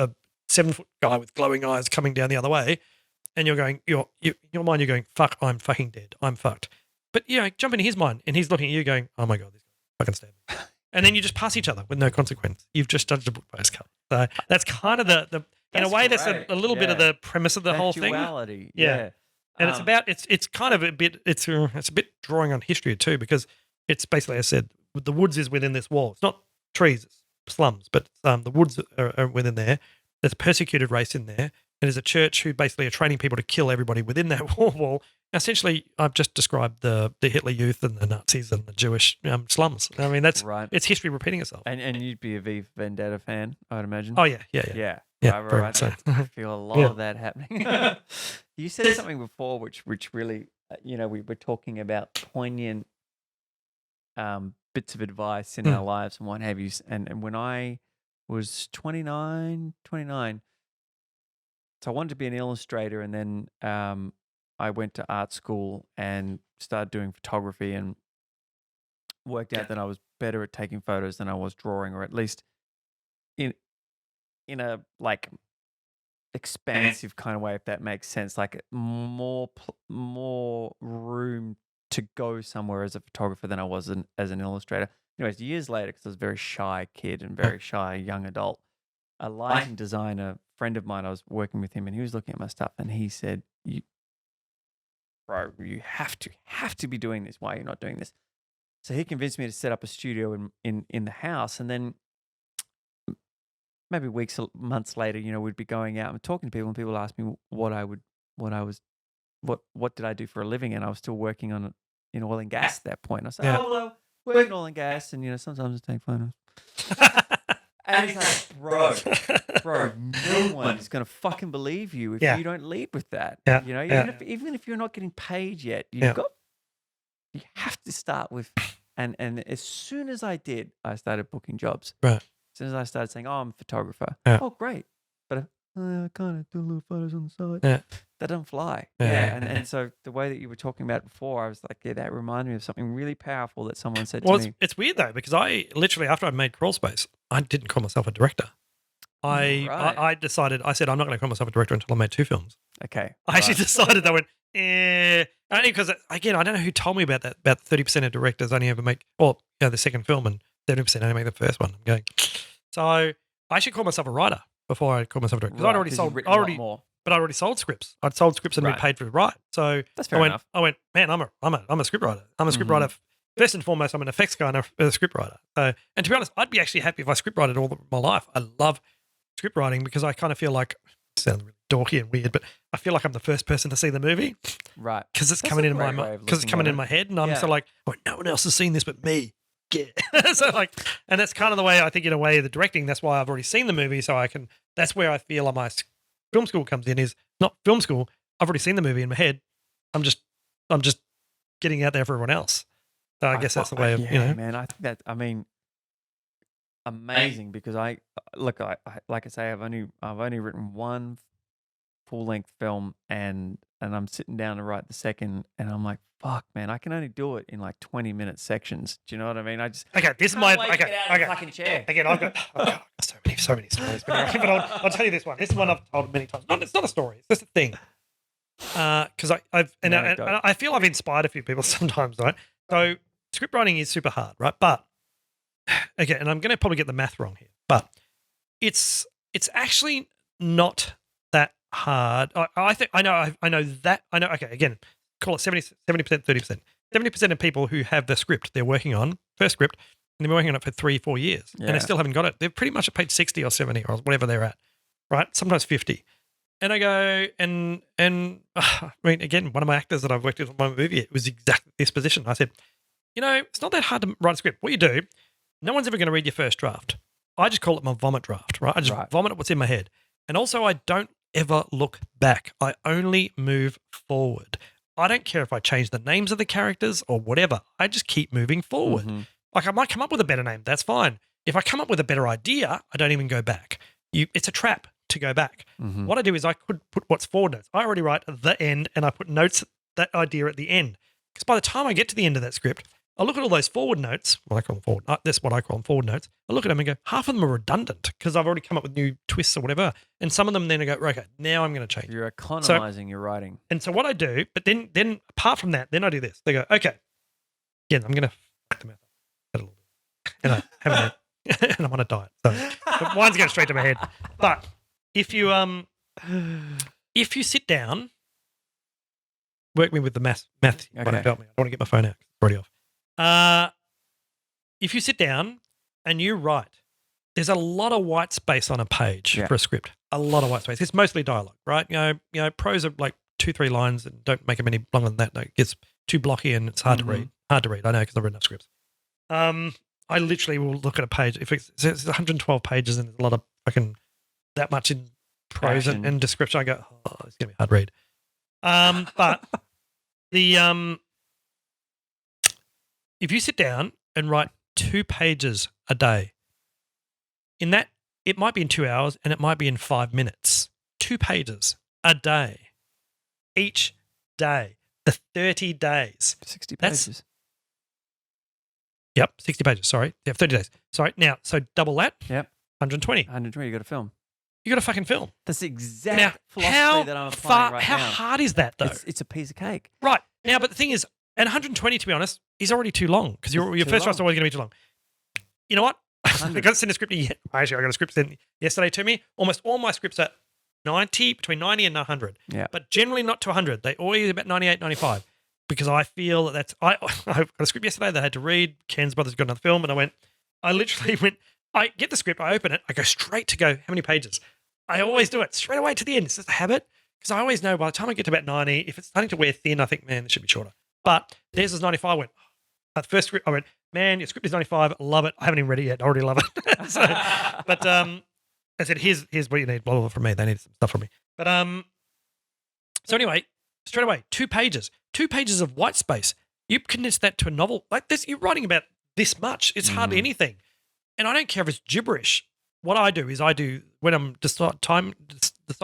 7-foot guy with glowing eyes coming down the other way, and you're going, in your mind, you're going, fuck, I'm fucking dead. I'm fucked. But jump into his mind, and he's looking at you, going, oh my god, this guy fucking stabbed me. And then you just pass each other with no consequence. You've just judged a book by its cover. So that's kind of the in a way, that's a little bit of the premise of the whole thing. Duality. Yeah. And it's about it's kind of a bit it's a bit drawing on history too, because it's basically, I said, the woods is within this wall. It's not trees, it's slums, but the woods are within there. There's a persecuted race in there, and there's a church who basically are training people to kill everybody within that wall. Essentially, I've just described the Hitler Youth and the Nazis and the Jewish slums. I mean, that's right. It's history repeating itself. And you'd be a V for Vendetta fan, I'd imagine. Oh yeah. Yeah. Very Right. so. I feel a lot of that happening. You said something before which really, we were talking about poignant bits of advice in our lives and what have you. And when I was 29, so I wanted to be an illustrator, and then I went to art school and started doing photography, and worked out that I was better at taking photos than I was drawing, or at least in a like expansive kind of way, if that makes sense, like more room to go somewhere as a photographer than I was as an illustrator. Anyways, years later, because I was a very shy kid and very shy young adult, a lighting designer friend of mine, I was working with him, and he was looking at my stuff, and he said, "Bro, you have to be doing this. Why are you not doing this?" So he convinced me to set up a studio in the house, and then maybe weeks or months later, we'd be going out and talking to people, and people asked me what did I do for a living, and I was still working in oil and gas at that point. And I said, "Oh, well, I work in oil and gas, and sometimes I take photos." And he's like, bro, no one is going to fucking believe you if you don't lead with that. Even if you're not getting paid yet, you have to start with. And as soon as I did, I started booking jobs. Right. As soon as I started saying, "Oh, I'm a photographer." Yeah. Oh, great. But I kind of do little photos on the side. Yeah. That doesn't fly. And so the way that you were talking about before, I was like, that reminded me of something really powerful that someone said to me. It's weird though, because I literally, after I made Crawl Space, I didn't call myself a director. I decided, I said, I'm not going to call myself a director until I made 2 films. Okay. I actually decided, I went, only because, again, I don't know who told me about that. About 30% of directors only ever make, the second film, and 30% only make the first one. I'm going, so I actually called myself a writer before I called myself a director. Because I'd already sold scripts. I'd sold scripts and been paid for it, right? So that's fair enough. I went, man, I'm a script writer. I'm a script writer. First and foremost, I'm an effects guy and a script writer. And to be honest, I'd be actually happy if I script wrote all my life. I love script writing because I kind of feel like, it sounds really dorky and weird, but I feel like I'm the first person to see the movie. Right. Because it's coming in my head, and I'm so like, no one else has seen this but me. Yeah. So like, and that's kind of the way I think, in a way, the directing, that's why I've already seen the movie, so that's where I feel my film school comes in, is not film school. I've already seen the movie in my head. I'm just getting out there for everyone else. So I guess that's the way of, man, I think that, amazing, because I like I say, I've only written one full length film, and I'm sitting down to write the second, and I'm like, fuck, man, I can only do it in like 20-minute sections. Do you know what I mean? This is my fucking chair. Again, I've got so many stories, but I'll tell you this one. This one I've told many times. It's not a story. It's just a thing. Because I feel I've inspired a few people sometimes, right? So script writing is super hard, right? But okay, and I'm going to probably get the math wrong here, but it's actually not that hard. I know. Okay, again, call it 70%, 30%. 70% of people who have the script they're working on, first script, and they've been working on it for 3-4 years, and they still haven't got it. They're pretty much at page 60 or 70 or whatever they're at, right? Sometimes 50. And I go, and I mean, again, one of my actors that I've worked with on my movie, it was exactly this position. I said, it's not that hard to write a script. What you do, no one's ever going to read your first draft. I just call it my vomit draft, right? I just vomit what's in my head. And also, I don't ever look back. I only move forward. I don't care if I change the names of the characters or whatever. I just keep moving forward. Mm-hmm. Like, I might come up with a better name. That's fine. If I come up with a better idea, I don't even go back. It's a trap to go back. Mm-hmm. What I do is I could put what's forward notes. I already write the end, and I put notes, that idea at the end. Because by the time I get to the end of that script, I look at all those forward notes. Well, I call them forward. That's what I call them, forward notes. I look at them and go, half of them are redundant because I've already come up with new twists or whatever. And some of them then I go, okay, now I'm going to change. You're economizing your writing. And so what I do, but then apart from that, then I do this. They go, okay, again, I'm going to fuck them out a little bit. And I haven't and I'm on a diet. So the wine's going straight to my head. But if you sit down, work me with the math. Okay. Help me. I don't want to get my phone out. It's already off. If you sit down and you write, there's a lot of white space on a page for a script. A lot of white space. It's mostly dialogue, right? You know, prose are like 2-3 lines, and don't make them any longer than that. It gets too blocky and it's hard to read. Hard to read. I know, because I've written enough scripts. I literally will look at a page. If it's 112 pages and there's a lot of fucking that much in prose and description, I go, oh, it's gonna be hard to read. But the if you sit down and write 2 pages a day, in that, it might be in 2 hours and it might be in 5 minutes. 2 pages a day, each day, the 30 days. 60 pages. Yep, 60 pages, sorry. Yeah, 30 days. Sorry, now, so double that. Yep. 120. 120, you got to film. You got to fucking film. That's the exact philosophy that I'm applying right now. How hard is that, though? It's a piece of cake. Right. Now, but the thing is, And 120, to be honest, is already too long because your It's too first draft's long. always going to be too long. You know what? I 100. got to send a script. Actually, I got a script sent yesterday to me. Almost all my scripts are 90, between 90 and 100. Yeah. But generally not to 100. They always about 98, 95 because I feel that that's. I got a script yesterday that I had to read. Ken's brother's got another film, and I literally went. I get the script, I open it, I go straight to go. How many pages? I always do it straight away to the end. It's just a habit because I always know by the time I get to about 90, if it's starting to wear thin, I think, man, it should be shorter. But theirs is 95. I went, at the first script, I went, man, your script is 95. Love it. I haven't even read it yet. I already love it. But I said, here's what you need, blah, blah, blah, from me. They need some stuff from me. But so anyway, straight away, 2 pages. 2 pages of white space. You condense that to a novel like this. You're writing about this much. It's hardly anything. And I don't care if it's gibberish. What I do is when I'm decided I'm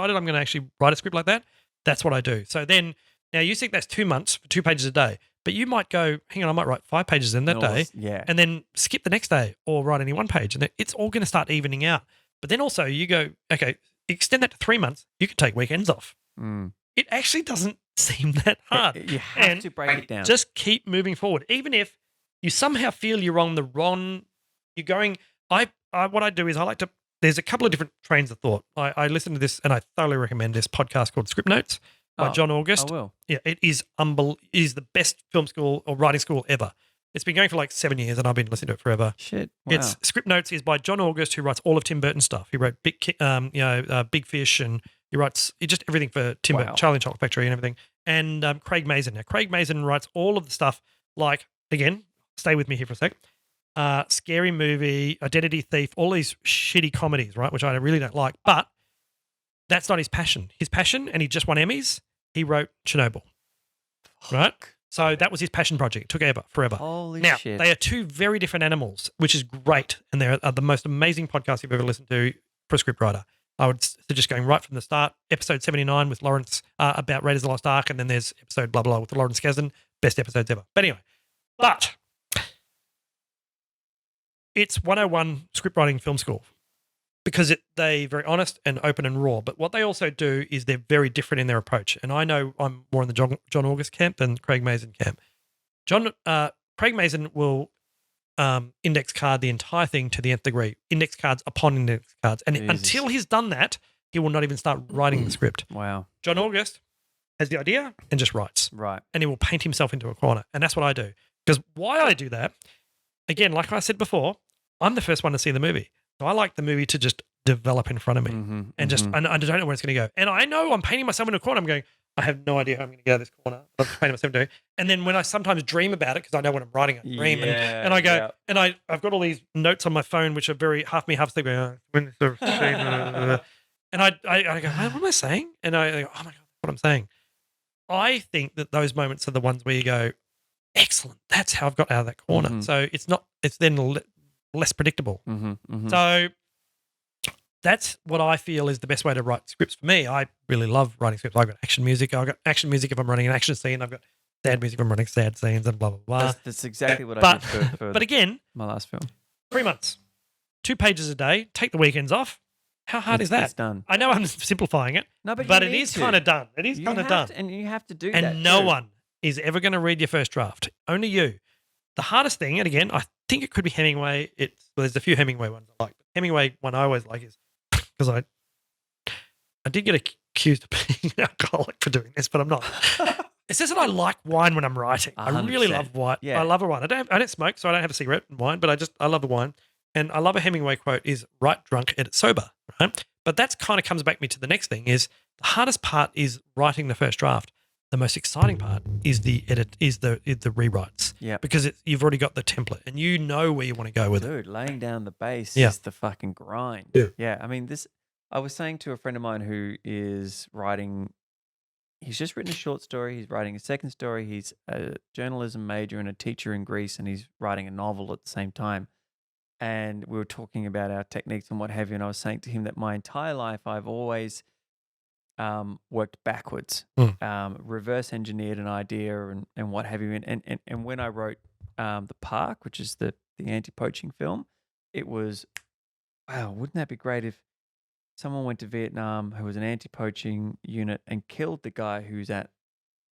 going to actually write a script like that, that's what I do. So then, now you think that's 2 months for 2 pages a day, but you might go, hang on, I might write 5 pages in that day and then skip the next day or write only 1 page. And it's all going to start evening out. But then also you go, okay, extend that to 3 months. You can take weekends off. It actually doesn't seem that hard. You have to break it down. Just keep moving forward. Even if you somehow feel you're on the wrong, you're going, what I do is there's a couple of different trains of thought. I listen to this and I thoroughly recommend this podcast called Script Notes by John August. I will. Yeah, it is the best film school or writing school ever. It's been going for like 7 years and I've been listening to it forever. Shit. Wow. It's Script Notes is by John August, who writes all of Tim Burton's stuff. He wrote Big Fish, and he writes just everything for Tim Burton, Charlie and Chocolate Factory and everything. And Craig Mazin. Now, Craig Mazin writes all of the stuff like, again, stay with me here for a sec. Scary Movie, Identity Thief, all these shitty comedies, right, which I really don't like. But that's not his passion. His passion, and he just won Emmys, he wrote Chernobyl, right? So that was his passion project. It took forever. Holy now, shit. They are 2 very different animals, which is great, and they're the most amazing podcast you've ever listened to for a scriptwriter. I would suggest going right from the start. Episode 79 with Lawrence about Raiders of the Lost Ark, and then there's episode blah, blah, with Lawrence Kasdan. Best episodes ever. But anyway, it's 101 scriptwriting film school because they're very honest and open and raw. But what they also do is they're very different in their approach. And I know I'm more in the John August camp than Craig Mazin camp. Craig Mazin will index card the entire thing to the nth degree, index cards upon index cards. And until he's done that, he will not even start writing the script. Wow. John August has the idea and just writes. Right. And he will paint himself into a corner. And that's what I do. Because why I do that, again, like I said before, I'm the first one to see the movie. So I like the movie to just develop in front of me and just, I don't know where it's going to go. And I know I'm painting myself into a corner. I'm going, I have no idea how I'm going to get out of this corner. I'm painting myself into it. And then when I sometimes dream about it, because I know when I'm writing, I dream and I go, and I've got all these notes on my phone, which are very half me, half sleep. And I go, what am I saying? And I go, oh my God, what I'm saying. I think that those moments are the ones where you go, excellent. That's how I've got out of that corner. So it's then less predictable. So that's what I feel is the best way to write scripts for me. I really love writing scripts. I've got action music. I've got action music if I'm running an action scene. I've got sad music if I'm running sad scenes and blah, blah, blah. That's exactly what I did for but again, my last film. 3 months, 2 pages a day, take the weekends off. How hard is that? It's done. I know I'm simplifying it, No, but it is kind of done. It is kind of done. And you have to do that. And no one is ever going to read your first draft. Only you. The hardest thing, and again, I think it could be Hemingway. There's a few Hemingway ones I like. But Hemingway one I always like is because I did get accused of being an alcoholic for doing this, but I'm not. It says that I like wine when I'm writing. 100%. I really love wine. Yeah. I love a wine. I don't smoke, so I don't have a cigarette and wine, but I love a wine. And I love a Hemingway quote is write drunk, edit sober, right? But that's kind of comes back me to the next thing is the hardest part is writing the first draft. The most exciting part is the rewrites. Yeah. Because you've already got the template and you know where you want to go with it. Dude, laying down the base is the fucking grind. Yeah. Yeah. I mean, I was saying to a friend of mine who is writing, he's just written a short story. He's writing a second story. He's a journalism major and a teacher in Greece, and he's writing a novel at the same time. And we were talking about our techniques and what have you. And I was saying to him that my entire life, I've always worked backwards, reverse engineered an idea and what have you. And when I wrote The Park, which is the anti-poaching film, it was, wow, wouldn't that be great if someone went to Vietnam who was an anti-poaching unit and killed the guy who's at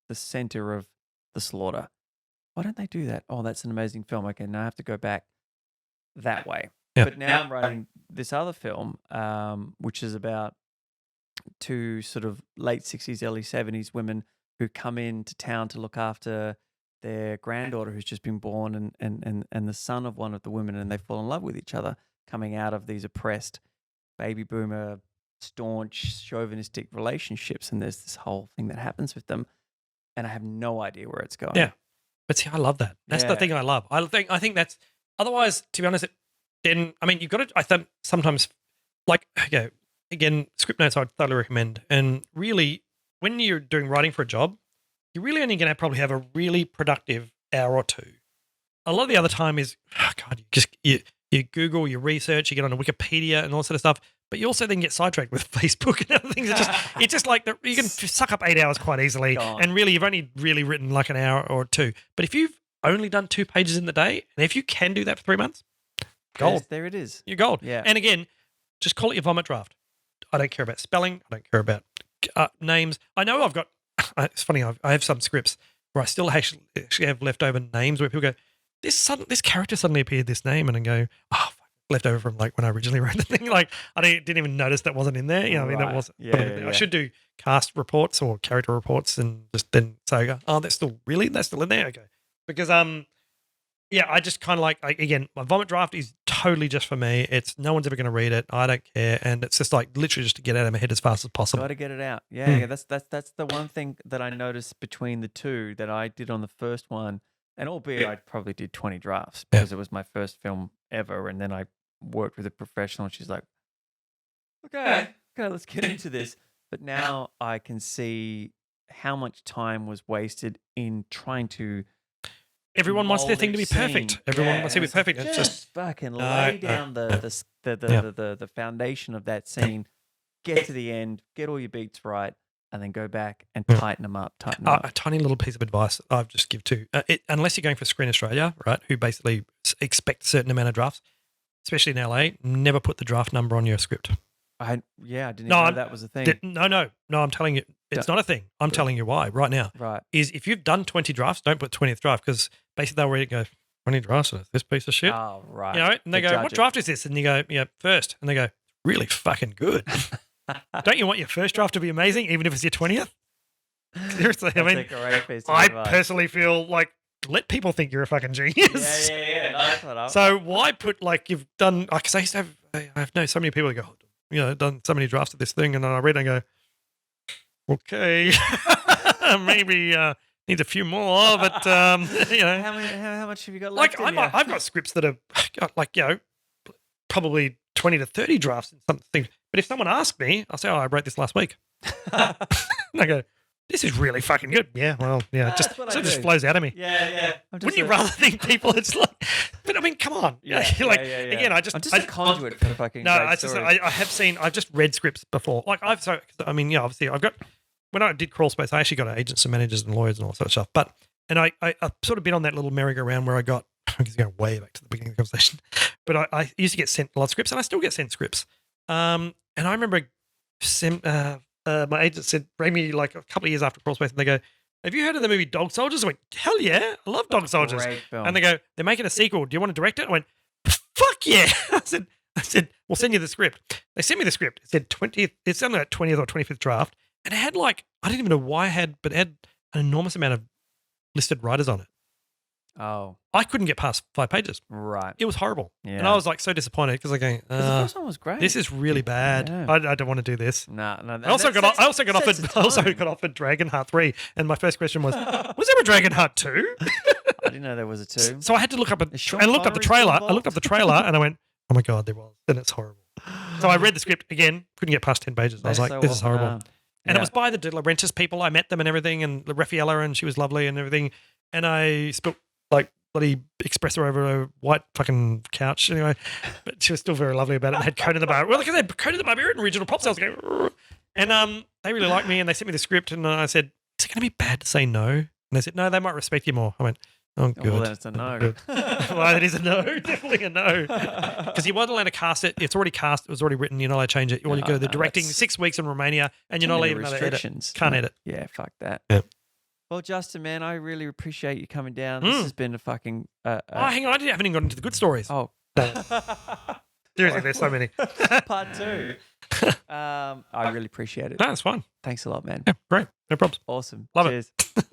the center of the slaughter. why don't they do that? Oh, that's an amazing film. Okay, now I have to go back that way. Yeah. But now I'm writing this other film, which is about two sort of late 60s, early 70s women who come into town to look after their granddaughter who's just been born and the son of one of the women, and they fall in love with each other coming out of these oppressed baby boomer, staunch, chauvinistic relationships. And there's this whole thing that happens with them. And I have no idea where it's going. Yeah. But see, I love that. That's the Yeah. thing I love. I think that's otherwise, to be honest, then I mean you've got to I think sometimes like okay, again, script notes I'd thoroughly recommend. And really when you're doing writing for a job, you're really only gonna probably have a really productive hour or two. A lot of the other time is God, you Google, you research, you get on Wikipedia and all sort of stuff. But you also then get sidetracked with Facebook and other things. It's just like you can suck up 8 hours quite easily. And really, you've only really written like an hour or two. But if you've only done 2 pages in the day, and if you can do that for 3 months, gold. Yes, there it is. You're gold. Yeah. And again, just call it your vomit draft. I don't care about spelling. I don't care about names. I know I've got, it's funny, I have some scripts where I still actually have leftover names where people go, this character suddenly appeared this name, and I go, oh, fuck, left over from like when I originally wrote the thing. Like I didn't even notice that wasn't in there. You know, I mean, that wasn't. Yeah. I should do cast reports or character reports and just then say, oh, that's still in there. Okay, because yeah, I just kind of like again, my vomit draft is totally just for me. It's no one's ever going to read it. I don't care, and it's just like literally just to get out of my head as fast as possible. Got to get it out. Yeah, that's the one thing that I noticed between the two that I did on the first one, and albeit I probably did 20 drafts because it was my first film ever, and then I worked with a professional. And she's like, okay, let's get into this. But now I can see how much time was wasted in trying to. Everyone wants their thing to be perfect. Everyone wants it to be perfect. It's just fucking lay down the foundation of that scene. Get to the end, get all your beats right, and then go back and tighten them up. A tiny little piece of advice I've just give to unless you're going for Screen Australia, right? Who basically expect a certain amount of drafts, especially in LA. Never put the draft number on your script. I didn't even know that was a thing. No. I'm telling you, it's not a thing. I'm telling you why right now. Right. Is if you've done 20 drafts, don't put 20th draft because basically they'll read it and go, 20 drafts of this piece of shit. Oh, right. You know, and they go, what draft is this? And you go, yeah, first. And they go, really fucking good. Don't you want your first draft to be amazing, even if it's your 20th? Seriously, I mean, I personally feel like let people think you're a fucking genius. Yeah. So why put like you've done? Because I used to have, I know so many people that go, you know, done so many drafts of this thing, and then I read and I go, okay, maybe needs a few more, but you know, how much have you got left? Like I've got scripts that are like you know probably 20 to 30 drafts in something. But if someone asked me, I'll say, oh, I wrote this last week. And I go, this is really fucking good. Yeah, well, yeah, it just flows out of me. Yeah. Wouldn't you rather think people? It's like, but I mean, come on. Again, I'm just a conduit for fucking. No, I've just read scripts before. Like obviously I've got when I did Crawl Space, I actually got agents and managers and lawyers and all sorts of stuff. And I sort of been on that little merry-go-round where I got. I'm going way back to the beginning of the conversation, but I used to get sent a lot of scripts, and I still get sent scripts. And I remember my agent said, bring me like a couple of years after Crawl Space, and they go, have you heard of the movie Dog Soldiers? I went, hell yeah, I love Dog Soldiers. And they go, they're making a sequel. Do you want to direct it? I went, fuck yeah. I said, we'll send you the script. They sent me the script. It said 20th, it's only like 20th or 25th draft. And it had like, I didn't even know why but it had an enormous amount of listed writers on it. Oh. I couldn't get past 5 pages. Right. It was horrible. Yeah. And I was like so disappointed because I go, the first one was great. This is really bad. Yeah. I don't want to do this. No. I also got offered Dragonheart 3, and my first question was there a Dragonheart 2? I didn't know there was a 2. So I had to look up the trailer. I looked up the trailer and I went, oh my God, there was. And it's horrible. So I read the script again, couldn't get past 10 pages. I was like, this is horrible. And it was by the De Laurentiis people. I met them and everything, and Raffaella, and she was lovely and everything. And I spilled like bloody espresso over a white fucking couch anyway. But she was still very lovely about it. They had Conan the Barbarian. Well, because they had Conan the Barbarian original pop sales going. And they really liked me, and they sent me the script, and I said, is it going to be bad to say no? And they said, no, they might respect you more. I went, oh, good. Well, then it's a no. Well, it is a no. Definitely a no. Because you weren't allowed to cast it. It's already cast. It was already written. You're not allowed to change it. All you go, the directing 6 weeks in Romania, and you're not allowed to edit. Can't edit. Yeah, fuck that. Yeah. Well, Justin, man, I really appreciate you coming down. This has been a fucking. Oh, hang on. I haven't even gotten into the good stories. Oh. Seriously, there's so many. Part 2. I really appreciate it. No, it's fine. Thanks a lot, man. Yeah, great. No problems. Awesome. Love Cheers. it.